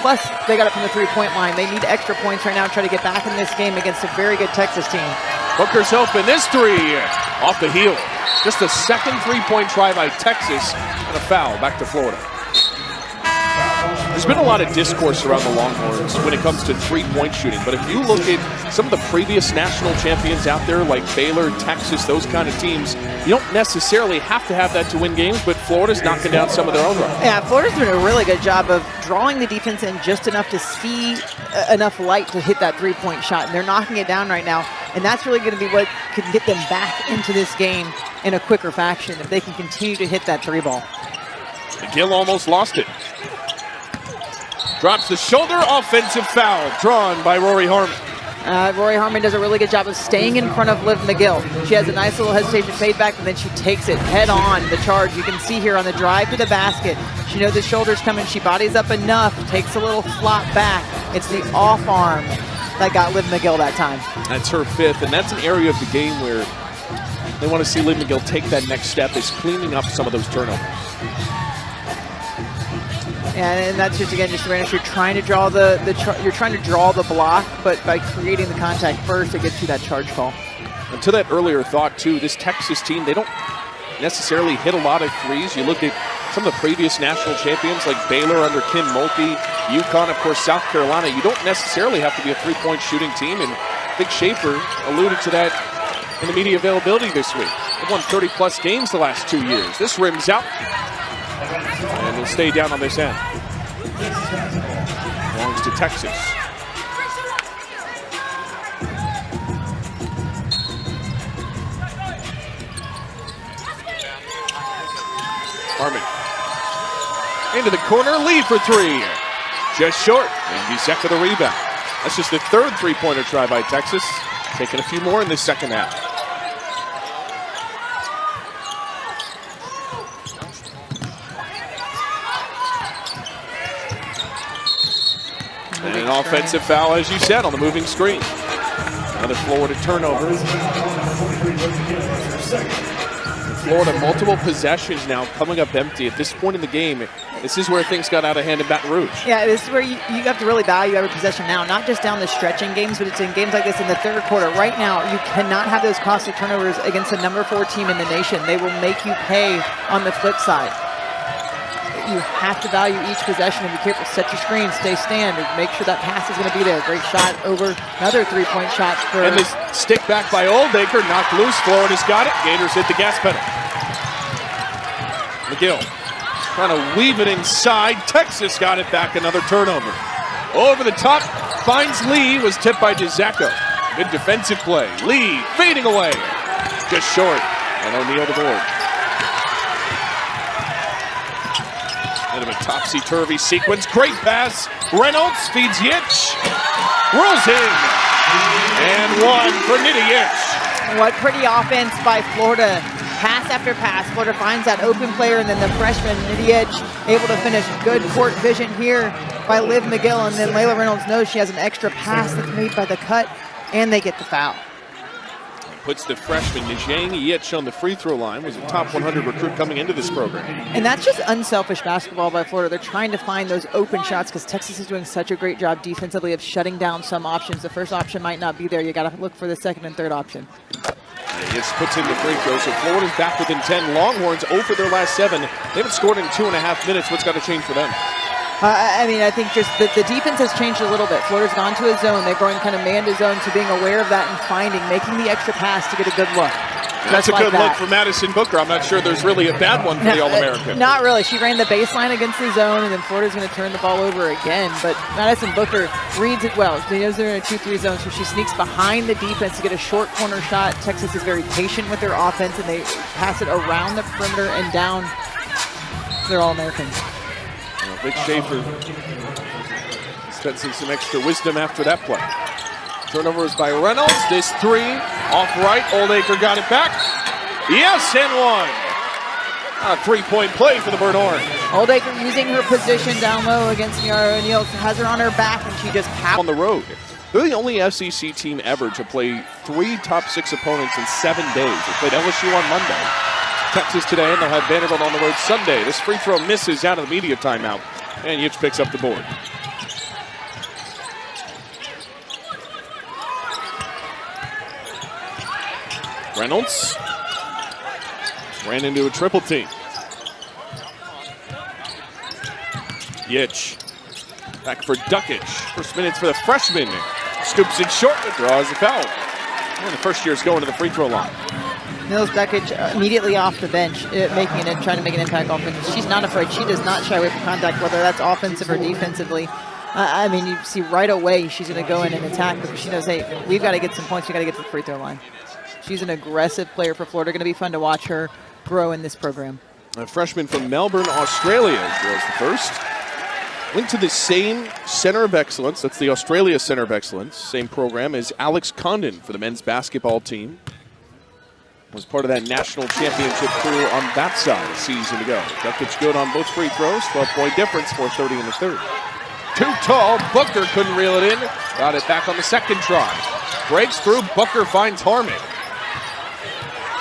S2: plus they got it from the three-point line. They need extra points right now to try to get back in this game against a very good Texas team.
S1: Booker's open. This three off the heel. Just a second three-point try by Texas and a foul. Back to Florida. There's been a lot of discourse around the Longhorns when it comes to three-point shooting, but if you look at some of the previous national champions out there like Baylor, Texas, those kind of teams, you don't necessarily have to have that to win games, but Florida's knocking down some of their own runs.
S2: Yeah, Florida's doing a really good job of drawing the defense in just enough to see enough light to hit that three-point shot, and they're knocking it down right now, and that's really going to be what could get them back into this game in a quicker fashion if they can continue to hit that three ball.
S1: McGill almost lost it. Drops the shoulder, offensive foul drawn by Rory Harmon.
S2: Rory Harmon does a really good job of staying in front of Liv McGill. She has a nice little hesitation fade back, and then she takes it head on, the charge. You can see here on the drive to the basket. She knows the shoulder's coming. She bodies up enough, takes a little flop back. It's the off arm that got Liv McGill that time. That's
S1: her fifth, and that's an area of the game where they want to see Liv McGill take that next step, is cleaning up some of those turnovers.
S2: And that's just, again, just awareness. You're trying to draw the block, but by creating the contact first, it gets you that charge call.
S1: And to that earlier thought, too, this Texas team, they don't necessarily hit a lot of threes. You look at some of the previous national champions like Baylor under Kim Mulkey, UConn, of course, South Carolina. You don't necessarily have to be a three-point shooting team, and Big Schaefer alluded to that in the media availability this week. They've won 30-plus games the last 2 years. This rims out. And will stay down on this end. Belongs to Texas. Harmon. Into the corner, lead for three. Just short, and he's set for the rebound. That's just the third three-pointer try by Texas. Taking a few more in the second half. And an offensive foul, as you said, on the moving screen. Another Florida turnover. Florida, multiple possessions now coming up empty. At this point in the game, this is where things got out of hand in Baton Rouge.
S2: Yeah, this is where you have to really value every possession now, not just down the stretch in games, but it's in games like this in the third quarter. Right now, you cannot have those costly turnovers against the number 4 team in the nation. They will make you pay on the flip side. You have to value each possession and be careful. Set your screen, stay standard, make sure that pass is going to be there. Great shot over, another three-point shot.
S1: And this stick back by Oldacre, knocked loose. Florida's got it. Gators hit the gas pedal. McGill trying to weave it inside. Texas got it back, another turnover. Over the top, finds Lee, was tipped by DeZecco. Good defensive play. Lee fading away. Just short, and O'Neal the board. Bit of a topsy-turvy sequence. Great pass. Reynolds feeds Yitch. Rolls in. And one for Nitty Yitch.
S2: What pretty offense by Florida. Pass after pass. Florida finds that open player, and then the freshman, Nitty Yitch, able to finish. Good court vision here by Liv McGill, and then Layla Reynolds knows she has an extra pass that's made by the cut, and they get the foul.
S1: Puts the freshman Nijang Yitch on the free throw line. Was a top 100 recruit coming into this program.
S2: And that's just unselfish basketball by Florida. They're trying to find those open shots because Texas is doing such a great job defensively of shutting down some options. The first option might not be there. You got to look for the second and third option.
S1: Yitch puts in the free throw, so Florida's back within 10. Longhorns 0 for their last 7. They haven't scored in 2.5 minutes. What's got to change for them?
S2: I think just the defense has changed a little bit. Florida's gone to a zone. They're going kind of man to zone, so being aware of that and making the extra pass to get a good look.
S1: That's a good look for Madison Booker. I'm not sure there's really a bad one for the All-American.
S2: Not really. She ran the baseline against the zone, and then Florida's going to turn the ball over again. But Madison Booker reads it well. She knows they're in a 2-3 zone, so she sneaks behind the defense to get a short corner shot. Texas is very patient with their offense, and they pass it around the perimeter and down to their All-Americans.
S1: Vic Schaefer dispensing some extra wisdom after that play. Turnover is by Reynolds. This three off right. Oldacre got it back. Yes, and one. A three-point play for the Burnt Orange.
S2: Oldacre using her position down low against Miara O'Neal. Has her on her back, and she just
S1: on the road. They're the only SEC team ever to play 3 top 6 opponents in 7 days. They played LSU on Monday, Texas today, and they'll have Vanderbilt on the road Sunday. This free throw misses out of the media timeout, and Yitch picks up the board. Reynolds ran into a triple team. Yitch back for Duckage. First minutes for the freshman. Scoops it short, but draws the foul. And the first year's going to the free throw line.
S2: Mills Duckage immediately off the bench, trying to make an impact offense. She's not afraid. She does not shy away from contact, whether that's offensive or defensively. You see right away she's going to go in and attack because she knows, hey, we've got to get some points. We've got to get to the free throw line. She's an aggressive player for Florida. Going to be fun to watch her grow in this program.
S1: A freshman from Melbourne, Australia, was the first. Went to the same Center of Excellence, that's the Australia Center of Excellence, same program as Alex Condon for the men's basketball team. Was part of that national championship crew on that side a season ago. Duckage good on both free throws, 12-point difference, 4:30 in the third. Too tall, Booker couldn't reel it in. Got it back on the second try. Breaks through, Booker finds Harmon.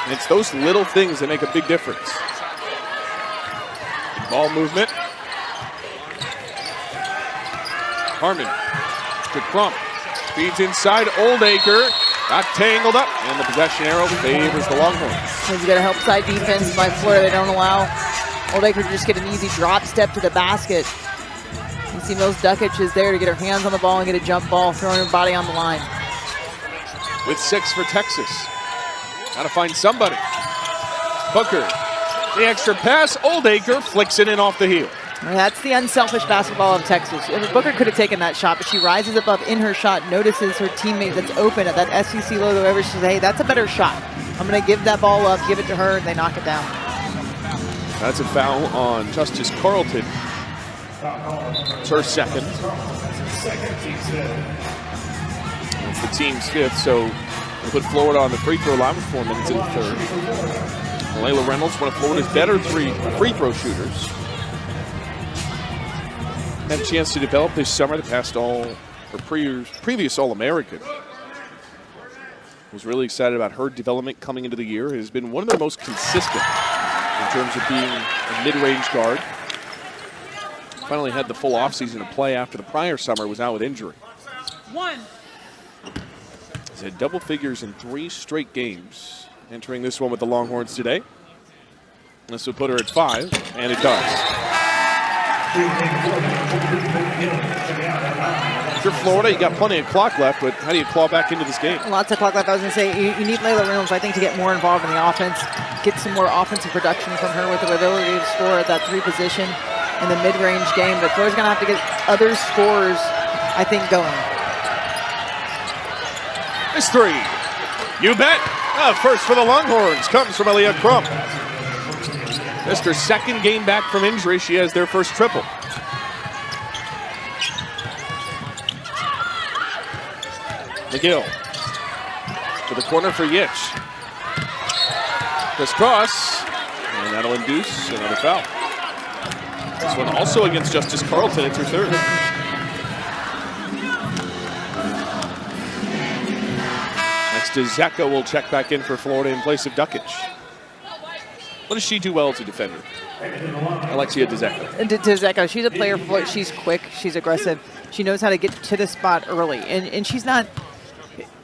S1: And it's those little things that make a big difference. Ball movement. Harmon to Crump. Feeds inside, Oldacre. Got tangled up, and the possession arrow favors the Longhorns.
S2: He's got a help side defense by Florida. They don't allow Oldacre to just get an easy drop step to the basket. You see Mills Duckage is there to get her hands on the ball and get a jump ball, throwing her body on the line.
S1: With 6 for Texas. Got to find somebody. Booker, the extra pass. Oldacre flicks it in off the heel.
S2: That's the unselfish basketball of Texas. Booker could have taken that shot, but she rises above in her shot, notices her teammate that's open at that SEC logo over. She says, hey, that's a better shot. I'm going to give that ball up, give it to her, and they knock it down.
S1: That's a foul on Justice Carlton. It's her second. It's the team's 5th, so we'll put Florida on the free throw line with 4 minutes in the third. Layla Reynolds, one of Florida's better free throw shooters. Had a chance to develop this summer. The past previous All-American. Was really excited about her development coming into the year. It has been one of their most consistent in terms of being a mid-range guard. Finally had the full offseason to play after the prior summer was out with injury. He's had double figures in 3 straight games. Entering this one with the Longhorns today. This will put her at 5, and it does. If you're Florida, you got plenty of clock left, but how do you claw back into this game?
S2: Lots of clock left. I was going to say, you need Layla Reynolds, I think, to get more involved in the offense, get some more offensive production from her with the ability to score at that 3 position in the mid-range game. But Florida's going to have to get other scores, I think, going.
S1: It's 3. You bet. First for the Longhorns comes from Aaliyah Crump. Just her second game back from injury. She has their first triple. McGill to the corner for Yitch. This cross, and that'll induce another foul. This one also against Justice Carlton. It's her third. Next to Zecca will check back in for Florida in place of Duckage. What does she do well as a defender? Alexia DeZecca. She's a player for Florida. She's quick. She's aggressive. She knows how to get to the spot early. And she's not...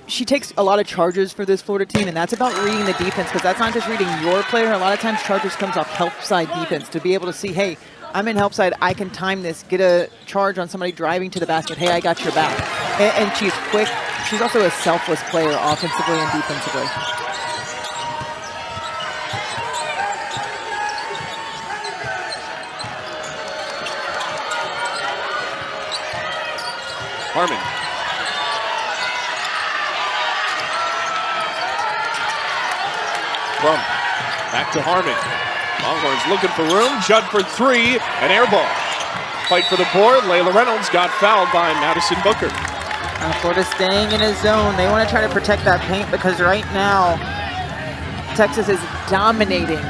S1: She takes a lot of charges for this Florida team, and that's about reading the defense, because that's not just reading your player. A lot of times charges comes off help side defense, to be able to see, hey, I'm in help side, I can time this, get a charge on somebody driving to the basket, hey, I got your back. And she's quick. She's also a selfless player offensively and defensively. Harmon. Crump. Back to Harmon. Longhorns looking for room. Judd for 3. An air ball. Fight for the board. Layla Reynolds got fouled by Madison Booker.
S2: Florida staying in his zone. They want to try to protect that paint, because right now Texas is dominating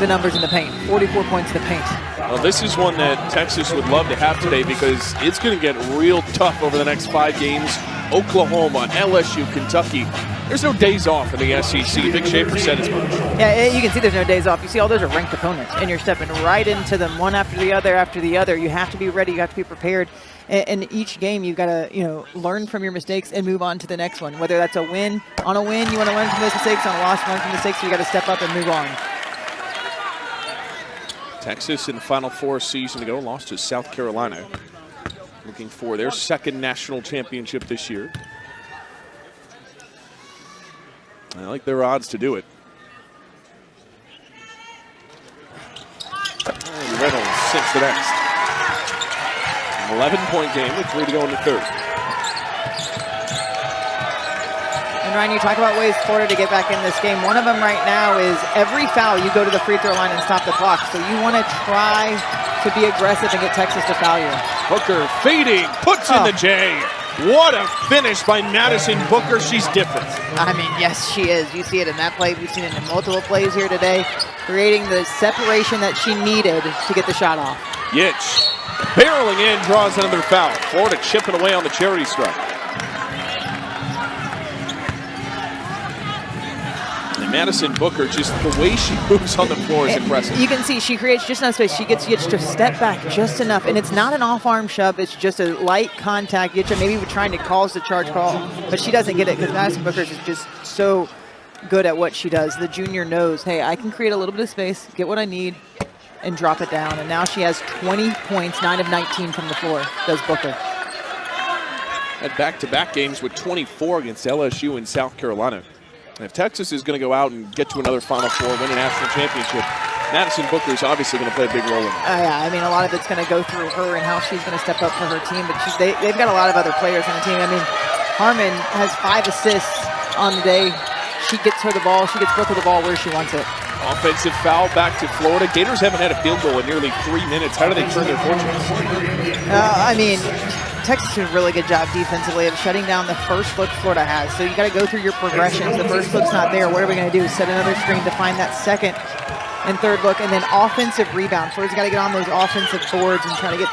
S2: the numbers in the paint. 44 points in the paint.
S1: Well, this is one that Texas would love to have today, because it's going to get real tough over the next 5 games. Oklahoma, LSU, Kentucky. There's no days off in the SEC. Vic Schaefer said as much.
S2: Yeah, you can see there's no days off. You see all those are ranked opponents, and you're stepping right into them one after the other after the other. You have to be ready. You have to be prepared. And each game, you've got to learn from your mistakes and move on to the next one. Whether that's a win, on a win, you want to learn from those mistakes. On a loss, learn from mistakes. So you got to step up and move on.
S1: Texas in the Final Four a season ago lost to South Carolina, looking for their second national championship this year. I like their odds to do it. And Reynolds sinks the next. An 11-point game with 3 to go in the third.
S2: And Ryan, you talk about ways Florida to get back in this game. One of them right now is every foul, you go to the free throw line and stop the clock. So you want to try to be aggressive and get Texas to foul you.
S1: Booker fading, puts in the J. What a finish by Madison Booker. She's different.
S2: I mean, yes, she is. You see it in that play. We've seen it in multiple plays here today, creating the separation that she needed to get the shot off.
S1: Yitch barreling in, draws another foul. Florida chipping away on the charity stripe. And Madison Booker, just the way she moves on the floor is impressive.
S2: You can see she creates just enough space. She gets Yitch to step back just enough. And it's not an off-arm shove. It's just a light contact. Yitch maybe trying to cause the charge call, but she doesn't get it, because Madison Booker is just so good at what she does. The junior knows, hey, I can create a little bit of space, get what I need, and drop it down. And now she has 20 points, 9 of 19 from the floor, does Booker.
S1: Had back-to-back games with 24 against LSU and South Carolina. And if Texas is going to go out and get to another Final Four, win a national championship, Madison Booker is obviously going to play a big role in it.
S2: Yeah, I mean, a lot of it's going to go through her and how she's going to step up for her team. But they've got a lot of other players on the team. I mean, Harmon has 5 assists on the day. She gets her the ball. She gets Booker the ball where she wants it.
S1: Offensive foul back to Florida. Gators haven't had a field goal in nearly 3 minutes. How do they turn their fortunes?
S2: I mean, Texas did a really good job defensively of shutting down the first look Florida has. So you got to go through your progressions. The first look's not there. What are we going to do? Set another screen to find that second and third look, and then offensive rebound. Florida's got to get on those offensive boards and try to get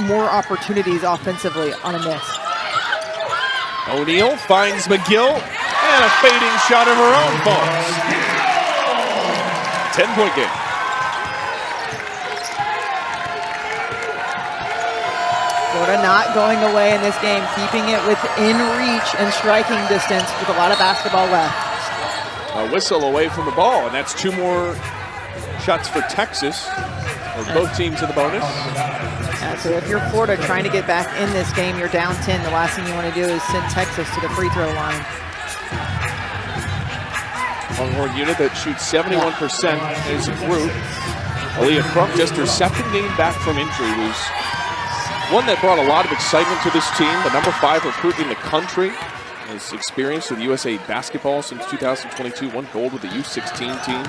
S2: more opportunities offensively on a miss.
S1: O'Neal finds McGill, and a fading shot of her own falls. 10-point game.
S2: Florida not going away in this game, keeping it within reach and striking distance with a lot of basketball left.
S1: A whistle away from the ball, and that's 2 more shots for Texas. With both teams in the bonus.
S2: Yeah, so if you're Florida trying to get back in this game, you're down 10. The last thing you want to do is send Texas to the free throw line.
S1: Longhorn unit that shoots 71% as a group. Aaliyah Crump, just her second game back from injury, was one that brought a lot of excitement to this team. The number 5 recruit in the country, has experience with USA basketball since 2022, won gold with the U16 team.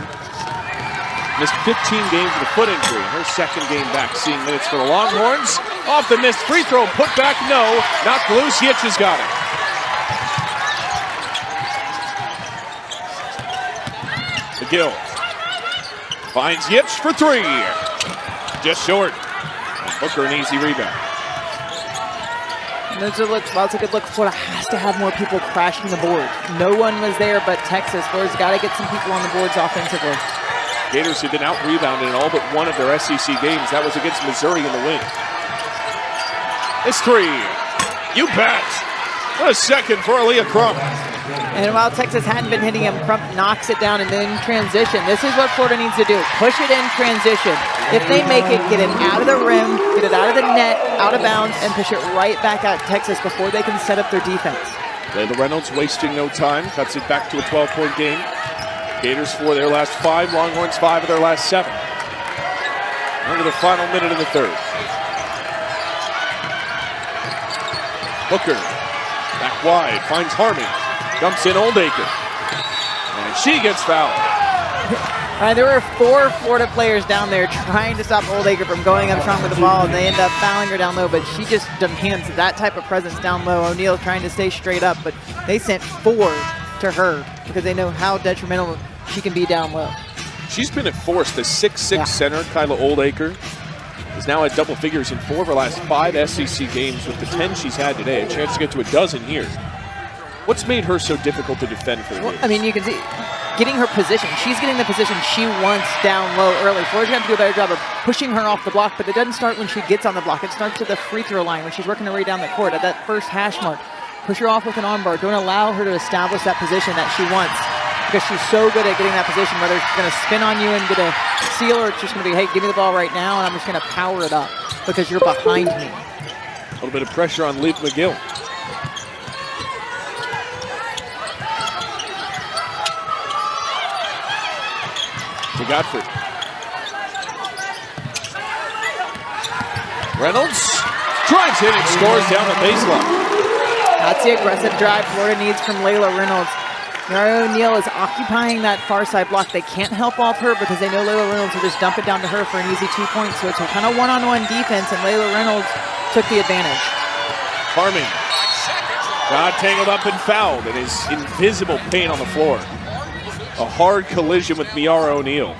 S1: Missed 15 games with a foot injury. Her second game back, seeing minutes for the Longhorns. Off the missed free throw, put back, no. Not loose, Yitch has got it. McGill finds Yitch for 3. Just short. Booker an easy rebound.
S2: That's a good look. Florida has to have more people crashing the board. No one was there but Texas. Florida's got to get some people on the boards offensively.
S1: Gators have been out-rebounded in all but one of their SEC games. That was against Missouri in the win. It's 3. You bet. What a second for Aaliyah Crump.
S2: And while Texas hadn't been hitting him, Crump knocks it down and then transition. This is what Florida needs to do. Push it in transition. If they make it, get it out of the rim, get it out of the net, out of bounds, and push it right back at Texas before they can set up their defense.
S1: Layla Reynolds wasting no time, cuts it back to a 12-point game. Gators 4 their last 5, Longhorns 5 of their last 7. Under the final minute of the third. Booker, back wide, finds Harmon. Dumps in Oldacre. And she gets fouled.
S2: There were 4 Florida players down there trying to stop Oldacre from going up strong with the ball, and they end up fouling her down low, but she just demands that type of presence down low. O'Neal trying to stay straight up, but they sent 4 to her because they know how detrimental she can be down low.
S1: She's been enforced. The 6'6" center, Kyla Oldacre, is now at double figures in 4 of her last 5 SEC games with the 10 she's had today. A chance to get to a dozen here. What's made her so difficult to defend for the Gators?
S2: I mean, you can see getting her position. She's getting the position she wants down low early. Florida's going to have to do a better job of pushing her off the block, but it doesn't start when she gets on the block. It starts at the free throw line when she's working her way down the court at that first hash mark. Push her off with an armbar. Don't allow her to establish that position that she wants because she's so good at getting that position, whether she's going to spin on you and get a steal or it's just going to be, hey, give me the ball right now, and I'm just going to power it up because you're behind me.
S1: A little bit of pressure on Liv McGill. To Godfrey. Reynolds drives in and scores down the baseline.
S2: That's the aggressive drive Florida needs from Layla Reynolds. Mary O'Neal is occupying that far side block. They can't help off her because they know Layla Reynolds will just dump it down to her for an easy 2 points. So it's a kind of one-on-one defense, and Layla Reynolds took the advantage.
S1: Harmon got tangled up and fouled in his invisible paint on the floor. A hard collision with Miara O'Neal.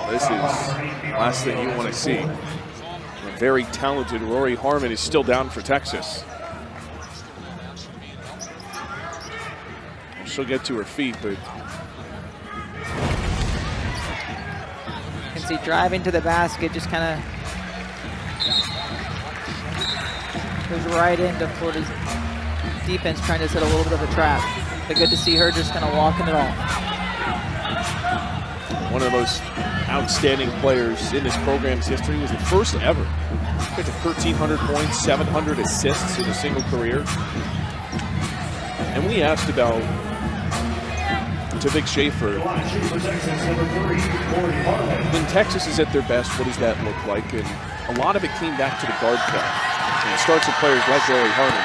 S1: This is the last thing you want to see. A very talented Rory Harmon is still down for Texas. She'll get to her feet, but
S2: you can see driving to the basket, just kind of goes right into Florida's defense, trying to set a little bit of a trap. But good to see her just kind of walking it off.
S1: One of the most outstanding players in this program's history, was the first ever. Get to 1,300 points, 700 assists in a single career. And we asked about to Vic Schaefer, when Texas is at their best, what does that look like? And a lot of it came back to the guard play. And it starts with players like Rory Harmon.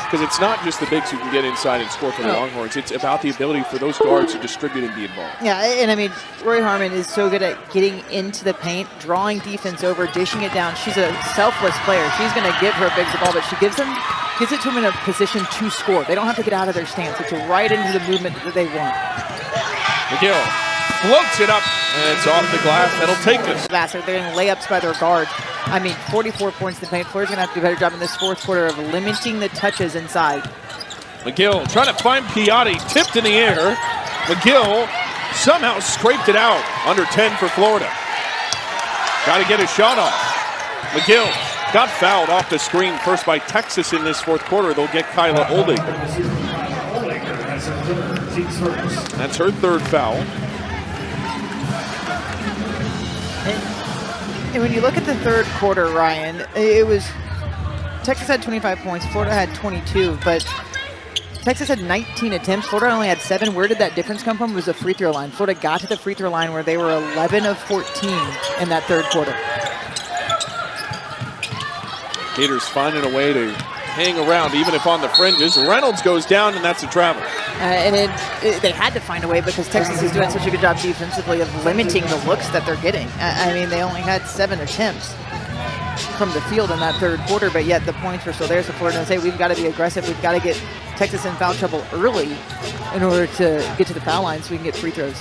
S1: Because it's not just the bigs who can get inside and score for the Longhorns. It's about the ability for those guards to distribute and be involved.
S2: Yeah, and I mean, Rory Harmon is so good at getting into the paint, drawing defense over, dishing it down. She's a selfless player. She's going to give her bigs the ball, but she gives it to them in a position to score. They don't have to get out of their stance. It's right into the movement that they want.
S1: McGill floats it up, and it's off the glass. That'll take this.
S2: They're getting layups by their guards. I mean, 44 points in the paint. Florida's going to have to do a better job in this fourth quarter of limiting the touches inside.
S1: McGill trying to find Piatti, tipped in the air. McGill somehow scraped it out. Under 10 for Florida. Got to get a shot off. McGill got fouled off the screen first by Texas in this fourth quarter. They'll get Kyla Oldacre. That's her third foul.
S2: And when you look at the third quarter, Ryan, it was Texas had 25 points, Florida had 22, but Texas had 19 attempts, Florida only had 7. Where did that difference come from? It was the free throw line. Florida got to the free throw line where they were 11 of 14 in that third quarter.
S1: Gators finding a way to hang around, even if on the fringes. Reynolds goes down, and that's a travel.
S2: And they had to find a way because Texas is doing such a good job defensively of limiting the looks that they're getting. I mean, they only had 7 attempts from the field in that third quarter, but yet the points were still there. So Florida say we've got to be aggressive. We've got to get Texas in foul trouble early in order to get to the foul line so we can get free throws.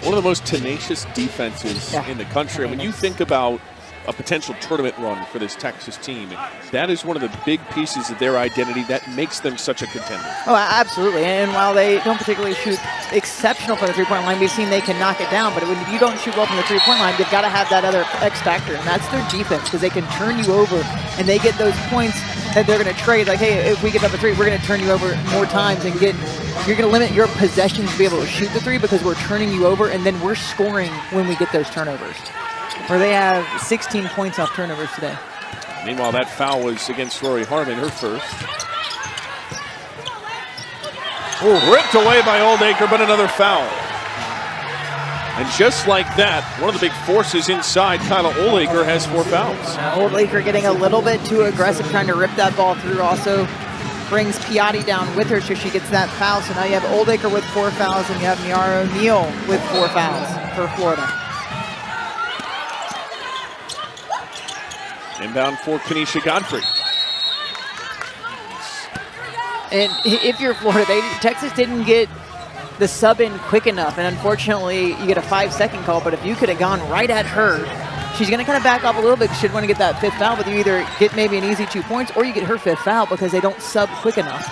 S1: One of the most tenacious defenses in the country. And when you think about a potential tournament run for this Texas team, that is one of the big pieces of their identity that makes them such a contender.
S2: Oh, absolutely. And while they don't particularly shoot exceptional from the three-point line, we've seen they can knock it down. But when you don't shoot well from the three-point line, you've got to have that other X factor, and that's their defense, because they can turn you over, and they get those points that they're going to trade. Like, hey, if we get up a 3, we're going to turn you over more times and you're going to limit your possessions to be able to shoot the 3 because we're turning you over, and then we're scoring when we get those turnovers. Where they have 16 points off turnovers today.
S1: Meanwhile, that foul was against Rory Harmon, her first. Oh, ripped away by Oldacre, but another foul. And just like that, one of the big forces inside, Kyla Oldacre, has 4 fouls.
S2: Oldacre getting a little bit too aggressive, trying to rip that ball through. Also brings Piatti down with her, so she gets that foul. So now you have Oldacre with 4 fouls, and you have Miara O'Neal with 4 fouls for Florida.
S1: Inbound for Kenesha Godfrey.
S2: And if you're Florida, Texas didn't get the sub in quick enough, and unfortunately you get a 5-second call, but if you could have gone right at her, she's going to kind of back off a little bit because she'd want to get that 5th foul, but you either get maybe an easy 2 points or you get her 5th foul because they don't sub quick enough.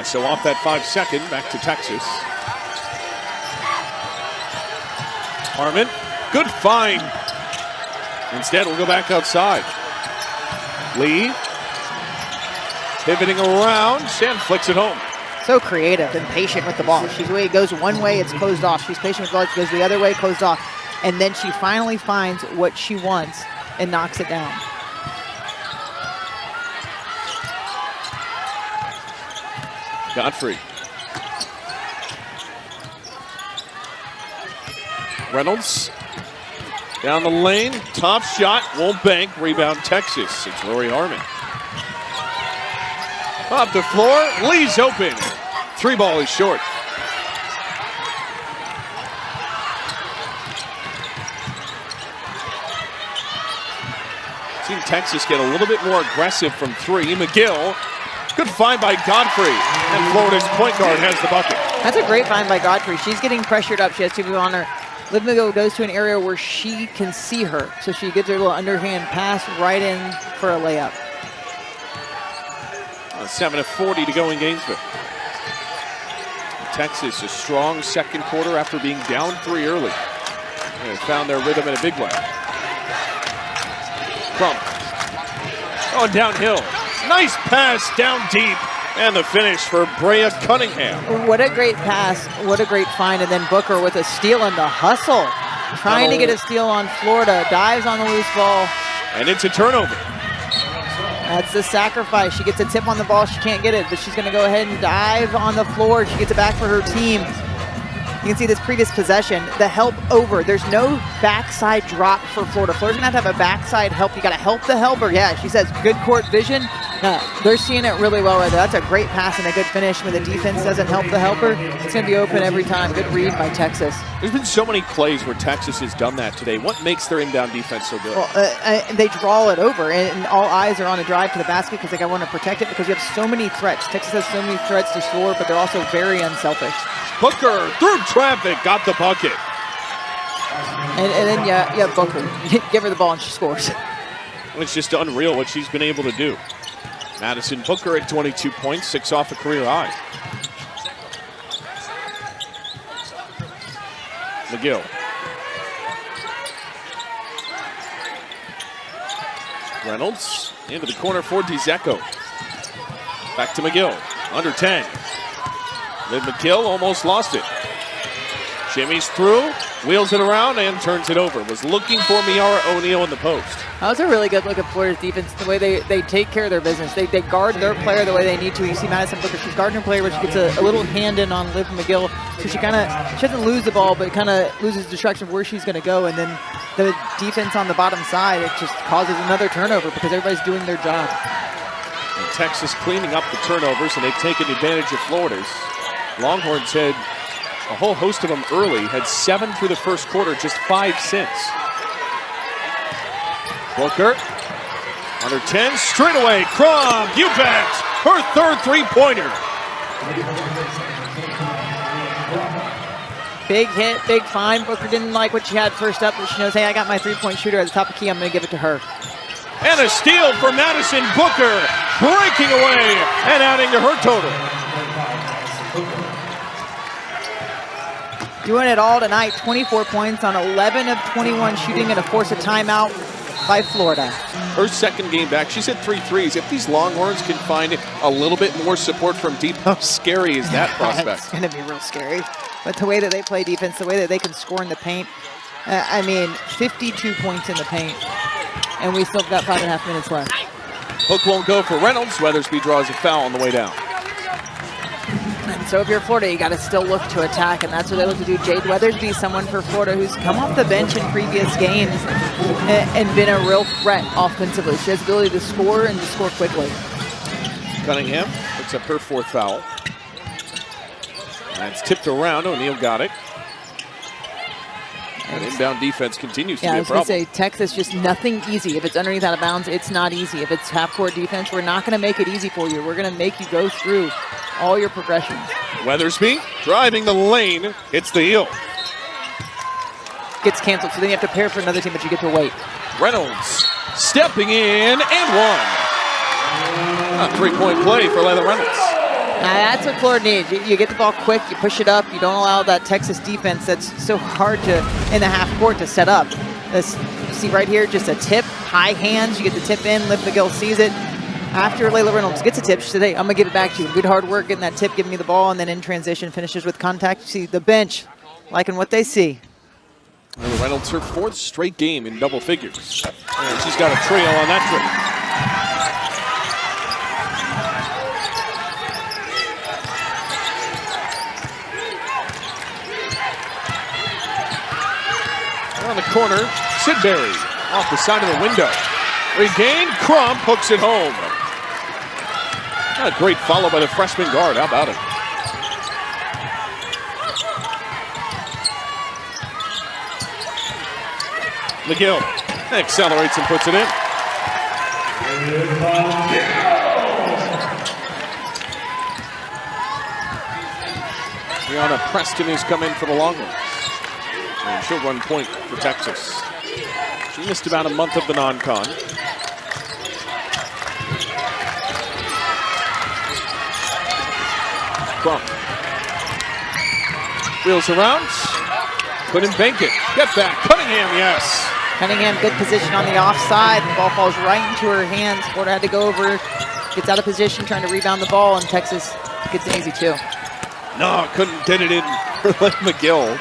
S1: So off that 5-second, back to Texas. Harmon, good find. Instead, we'll go back outside. Lee, pivoting around, and flicks it home.
S2: So creative and patient with the ball. It goes one way, it's closed off. She's patient with the ball, she goes the other way, closed off. And then she finally finds what she wants and knocks it down.
S1: Godfrey. Reynolds. Down the lane, top shot, won't bank, rebound Texas. It's Rory Harmon. Up the floor, Lee's open. 3 ball is short. Seen Texas get a little bit more aggressive from 3. McGill, good find by Godfrey. And Florida's point guard has the bucket.
S2: That's a great find by Godfrey. She's getting pressured up. She has 2 people on her. Liv McGill goes to an area where she can see her. So she gets her little underhand pass right in for a layup.
S1: 7:40 to go in Gainesville. Texas, a strong second quarter after being down 3 early. They found their rhythm in a big way. Crump. Oh, downhill. Nice pass down deep. And the finish for Brea Cunningham.
S2: What a great pass. What a great find. And then Booker with a steal in the hustle. Trying to get a steal on Florida. Dives on the loose ball.
S1: And it's a turnover.
S2: That's the sacrifice. She gets a tip on the ball. She can't get it, but she's going to go ahead and dive on the floor. She gets it back for her team. You can see this previous possession, the help over. There's no backside drop for Florida. Florida's going to have a backside help. You got to help the helper. Yeah, she says good court vision. They're seeing it really well right there. That's a great pass and a good finish. When the defense doesn't help the helper, it's going to be open every time. Good read by Texas.
S1: There's been so many plays where Texas has done that today. What makes their inbound defense so good?
S2: Well, they draw it over, and all eyes are on a drive to the basket because they want to protect it because you have so many threats. Texas has so many threats to score, but they're also very unselfish.
S1: Booker through traffic, got the bucket.
S2: And then, yeah, Booker. Give her the ball and she scores.
S1: It's just unreal what she's been able to do. Madison Booker at 22 points, 6 off a career high. McGill. Reynolds into the corner for DeZecco. Back to McGill, under 10. Liv McGill almost lost it. Shimmies through, wheels it around, and turns it over. Was looking for Miara O'Neal in the post.
S2: That was a really good look at Florida's defense, the way they take care of their business. They guard their player the way they need to. You see Madison Booker, she's guarding her player, but she gets a little hand in on Liv McGill. So she doesn't lose the ball, but kind of loses distraction of where she's going to go. And then the defense on the bottom side, it just causes another turnover because everybody's doing their job.
S1: And Texas cleaning up the turnovers, and they've taken advantage of Florida's. Longhorns had a whole host of them early, had 7 through the first quarter, just 5 since. Booker, under 10, straight away, Crum, you bet, her third three-pointer.
S2: Big hit, big find. Booker didn't like what she had first up, but she knows, hey, I got my three-point shooter at the top of the key, I'm going to give it to her.
S1: And a steal for Madison Booker, breaking away and adding to her total.
S2: Doing it all tonight, 24 points on 11 of 21 shooting and a force a timeout by Florida.
S1: Her second game back, she's hit 3 threes. If these Longhorns can find a little bit more support from deep, how scary is that prospect?
S2: It's going to be real scary. But the way that they play defense, the way that they can score in the paint, 52 points in the paint, and we still got 5.5 minutes left.
S1: Hook won't go for Reynolds. Weathersby draws a foul on the way down.
S2: And so if you're Florida, you got to still look to attack, and that's what they look to do. Jade Weathersby, someone for Florida who's come off the bench in previous games and been a real threat offensively. She has the ability to score and to score quickly.
S1: Cunningham picks up her 4th foul. And it's tipped around. O'Neal got it. And inbound defense continues to be a problem.
S2: I was going to say, Texas, just nothing easy. If it's underneath out of bounds, it's not easy. If it's half-court defense, we're not going to make it easy for you. We're going to make you go through all your progressions.
S1: Weathersby driving the lane, hits the heel.
S2: Gets canceled, so then you have to pair for another team, but you get to wait.
S1: Reynolds stepping in and one. A 3-point play for Layla Reynolds.
S2: That's what Florida needs. You get the ball quick, you push it up, you don't allow that Texas defense that's so hard to, in the half court, to set up. This, you see right here, just a tip, high hands, you get the tip in, Liv McGill sees it. After Layla Reynolds gets a tip, she said, hey, I'm going to give it back to you. Good hard work getting that tip, giving me the ball, and then in transition finishes with contact. You see the bench liking what they see.
S1: Layla Reynolds, her 4th straight game in double figures. And she's got a trail on that trip. On the corner, Sidbury off the side of the window. Regained, Crump hooks it home. A great follow by the freshman guard. How about it? McGill accelerates and puts it in. Brianna Preston has come in for the Longhorns. And she'll run point for Texas. She missed about a month of the non-con. Crump. Wheels around. Couldn't bank it. Get back. Cunningham, yes.
S2: Cunningham, good position on the offside. The ball falls right into her hands. Florida had to go over. Gets out of position, trying to rebound the ball, and Texas gets an easy 2.
S1: No, couldn't get it in for Liv McGill.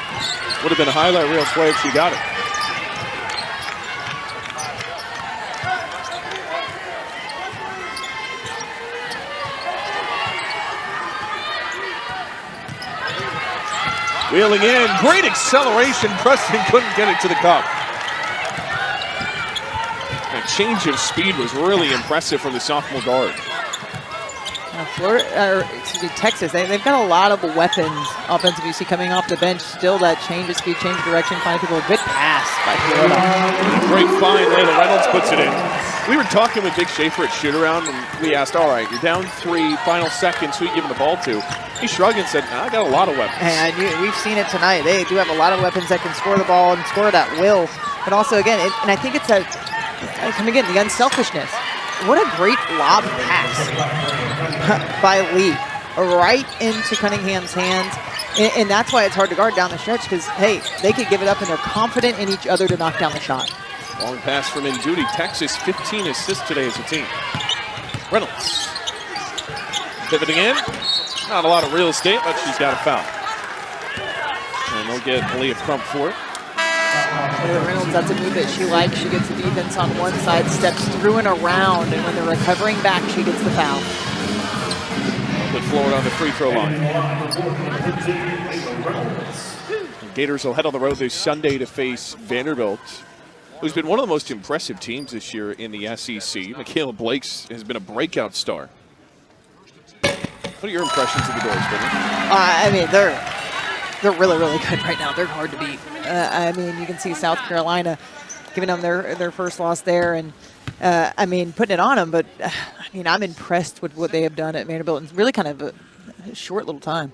S1: Would have been a highlight reel play if she got it. Wheeling in, great acceleration. Preston couldn't get it to the cup. That change of speed was really impressive from the sophomore guard.
S2: Texas, they've got a lot of weapons offensively. You see coming off the bench, still that change of speed, change of direction, find people. A good pass by Florida.
S1: Great find, Layla Reynolds puts it in. We were talking with Dick Schaefer at shoot-around, and we asked, all right, you're down 3, final seconds, who are you giving the ball to? He shrugged and said, I got a lot of weapons.
S2: And we've seen it tonight. They do have a lot of weapons that can score the ball and score it at will. But also, again, and I think it's the unselfishness. What a great lob pass by Lee, right into Cunningham's hands. And that's why it's hard to guard down the stretch, because, hey, they could give it up and they're confident in each other to knock down the shot.
S1: Long pass from Induti. Texas 15 assists today as a team. Reynolds pivoting in. Not a lot of real estate, but she's got a foul. And they'll get Aaliyah Crump for it.
S2: Reynolds, that's a move that she likes. She gets the defense on one side, steps through and around, and when they're recovering back, she gets the foul.
S1: Put Florida on the free throw line. The Gators will head on the road this Sunday to face Vanderbilt, who's been one of the most impressive teams this year in the SEC. Michaela Blakes has been a breakout star. What are your impressions of the Doors, Billy?
S2: I mean, they're really, really good right now. They're hard to beat. I mean, you can see South Carolina giving them their first loss there, and I mean, putting it on them. But I mean, I'm impressed with what they have done at Vanderbilt in really kind of a short little time.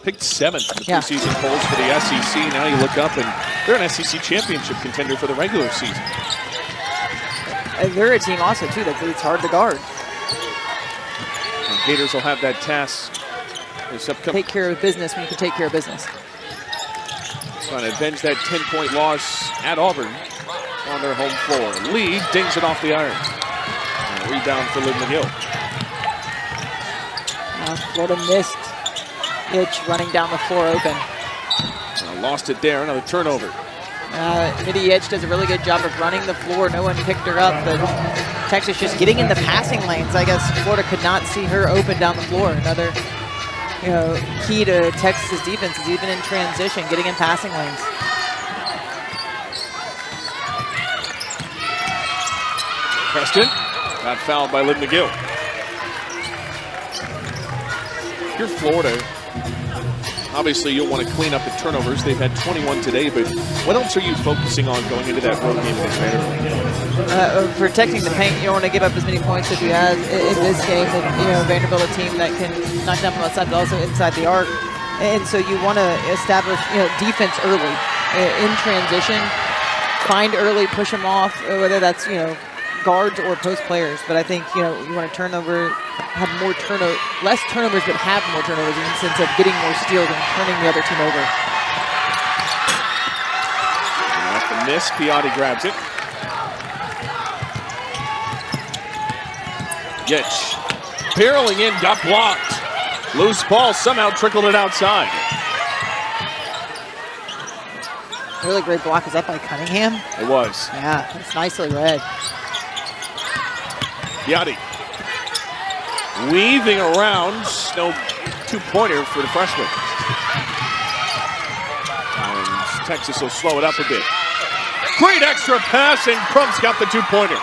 S1: Picked 7th in the preseason polls for the SEC. Now you look up, and they're an SEC championship contender for the regular season.
S2: And they're a team also, too, it's hard to guard.
S1: And Gators will have that task.
S2: Take care of business when you can take care of business.
S1: Trying to avenge that 10-point loss at Auburn on their home floor. Lee dings it off the iron. And a rebound for Liv McGill.
S2: Florida missed. Itch running down the floor open.
S1: Lost it there, another turnover.
S2: Mitty Itch does a really good job of running the floor. No one picked her up, but Texas just getting in the passing lanes. I guess Florida could not see her open down the floor. Another key to Texas's defense is even in transition, getting in passing lanes.
S1: Preston got fouled by Liv McGill. If you're Florida, obviously you'll want to clean up the turnovers. They've had 21 today, but what else are you focusing on going into that road game against Vanderbilt?
S2: Protecting the paint. You don't want to give up as many points as you have in this game. Vanderbilt, a team that can knock down from outside, but also inside the arc. And so you want to establish defense early in transition. Find early, push them off, whether that's guards or post players. But I think you want to have less turnovers, but have more turnovers in the sense of getting more steals and turning the other team over.
S1: Off the miss, Piatti grabs it. Yitch barreling in, got blocked. Loose ball, somehow trickled it outside.
S2: Really great block. Is that by Cunningham?
S1: It was.
S2: Yeah, it's nicely read.
S1: Piatti weaving around, no two-pointer for the freshman. And Texas will slow it up a bit. Great extra pass, and Crump's got the two-pointer.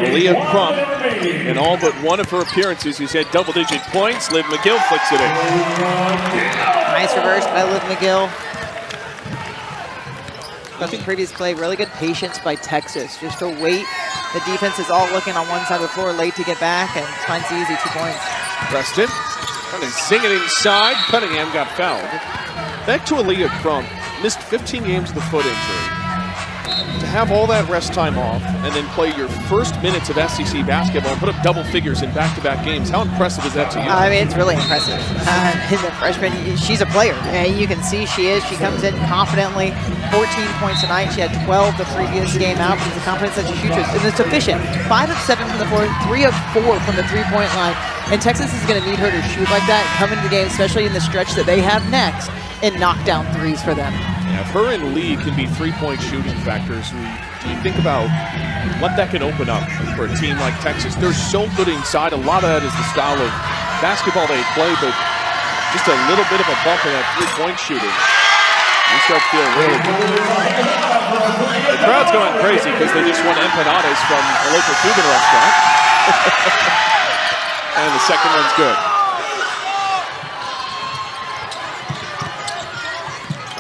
S1: Aaliyah Crump, in all but one of her appearances, has had double-digit points. Liv McGill flicks it in.
S2: Nice reverse by Liv McGill. But the previous play, really good patience by Texas. Just to wait. The defense is all looking on one side of the floor, late to get back, and finds the easy 2 points.
S1: Preston trying to zing it inside. Cunningham got fouled. Back to Aaliyah Crump. Missed 15 games with a foot injury. To have all that rest time off and then play your first minutes of SEC basketball and put up double figures in back-to-back games, how impressive is that to you?
S2: I mean, it's really impressive. The freshman, she's a player. You can see she is. She comes in confidently. 14 points tonight. She had 12 the previous game out. It's the confidence that she shoots with. And it's efficient. 5 of 7 from the floor, 3 of 4 from the three-point line. And Texas is going to need her to shoot like that, come into the game, especially in the stretch that they have next, and knock down threes for them.
S1: Yeah, if her and Lee can be three-point shooting factors, you think about what that can open up for a team like Texas. They're so good inside. A lot of that is the style of basketball they play, but just a little bit of a bump in that three-point shooting. You start feeling really good. The crowd's going crazy because they just won empanadas from a local Cuban restaurant. And the second one's good.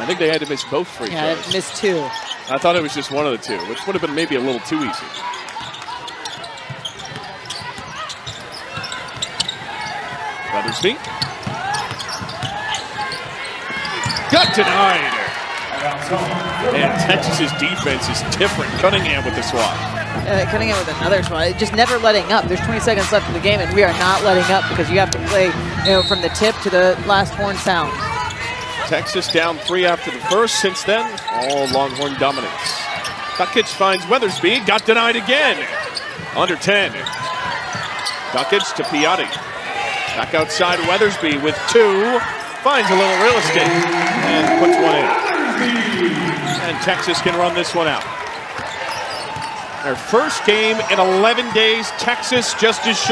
S1: I think they had to miss both free throws.
S2: Yeah, they missed 2.
S1: I thought it was just one of the 2, which would have been maybe a little too easy. Weathersby. Got denied. And Texas's defense is different. Cunningham with the swat.
S2: Cunningham with another swat. Just never letting up. There's 20 seconds left in the game, and we are not letting up because you have to play from the tip to the last horn sound.
S1: Texas down 3 after the first. Since then, all Longhorn dominance. Duckich finds Weathersby. Got denied again. Under 10. Duckage to Piatti. Back outside Weathersby with 2. Finds a little real estate and puts one in. And Texas can run this one out. Their first game in 11 days. Texas just as sharp.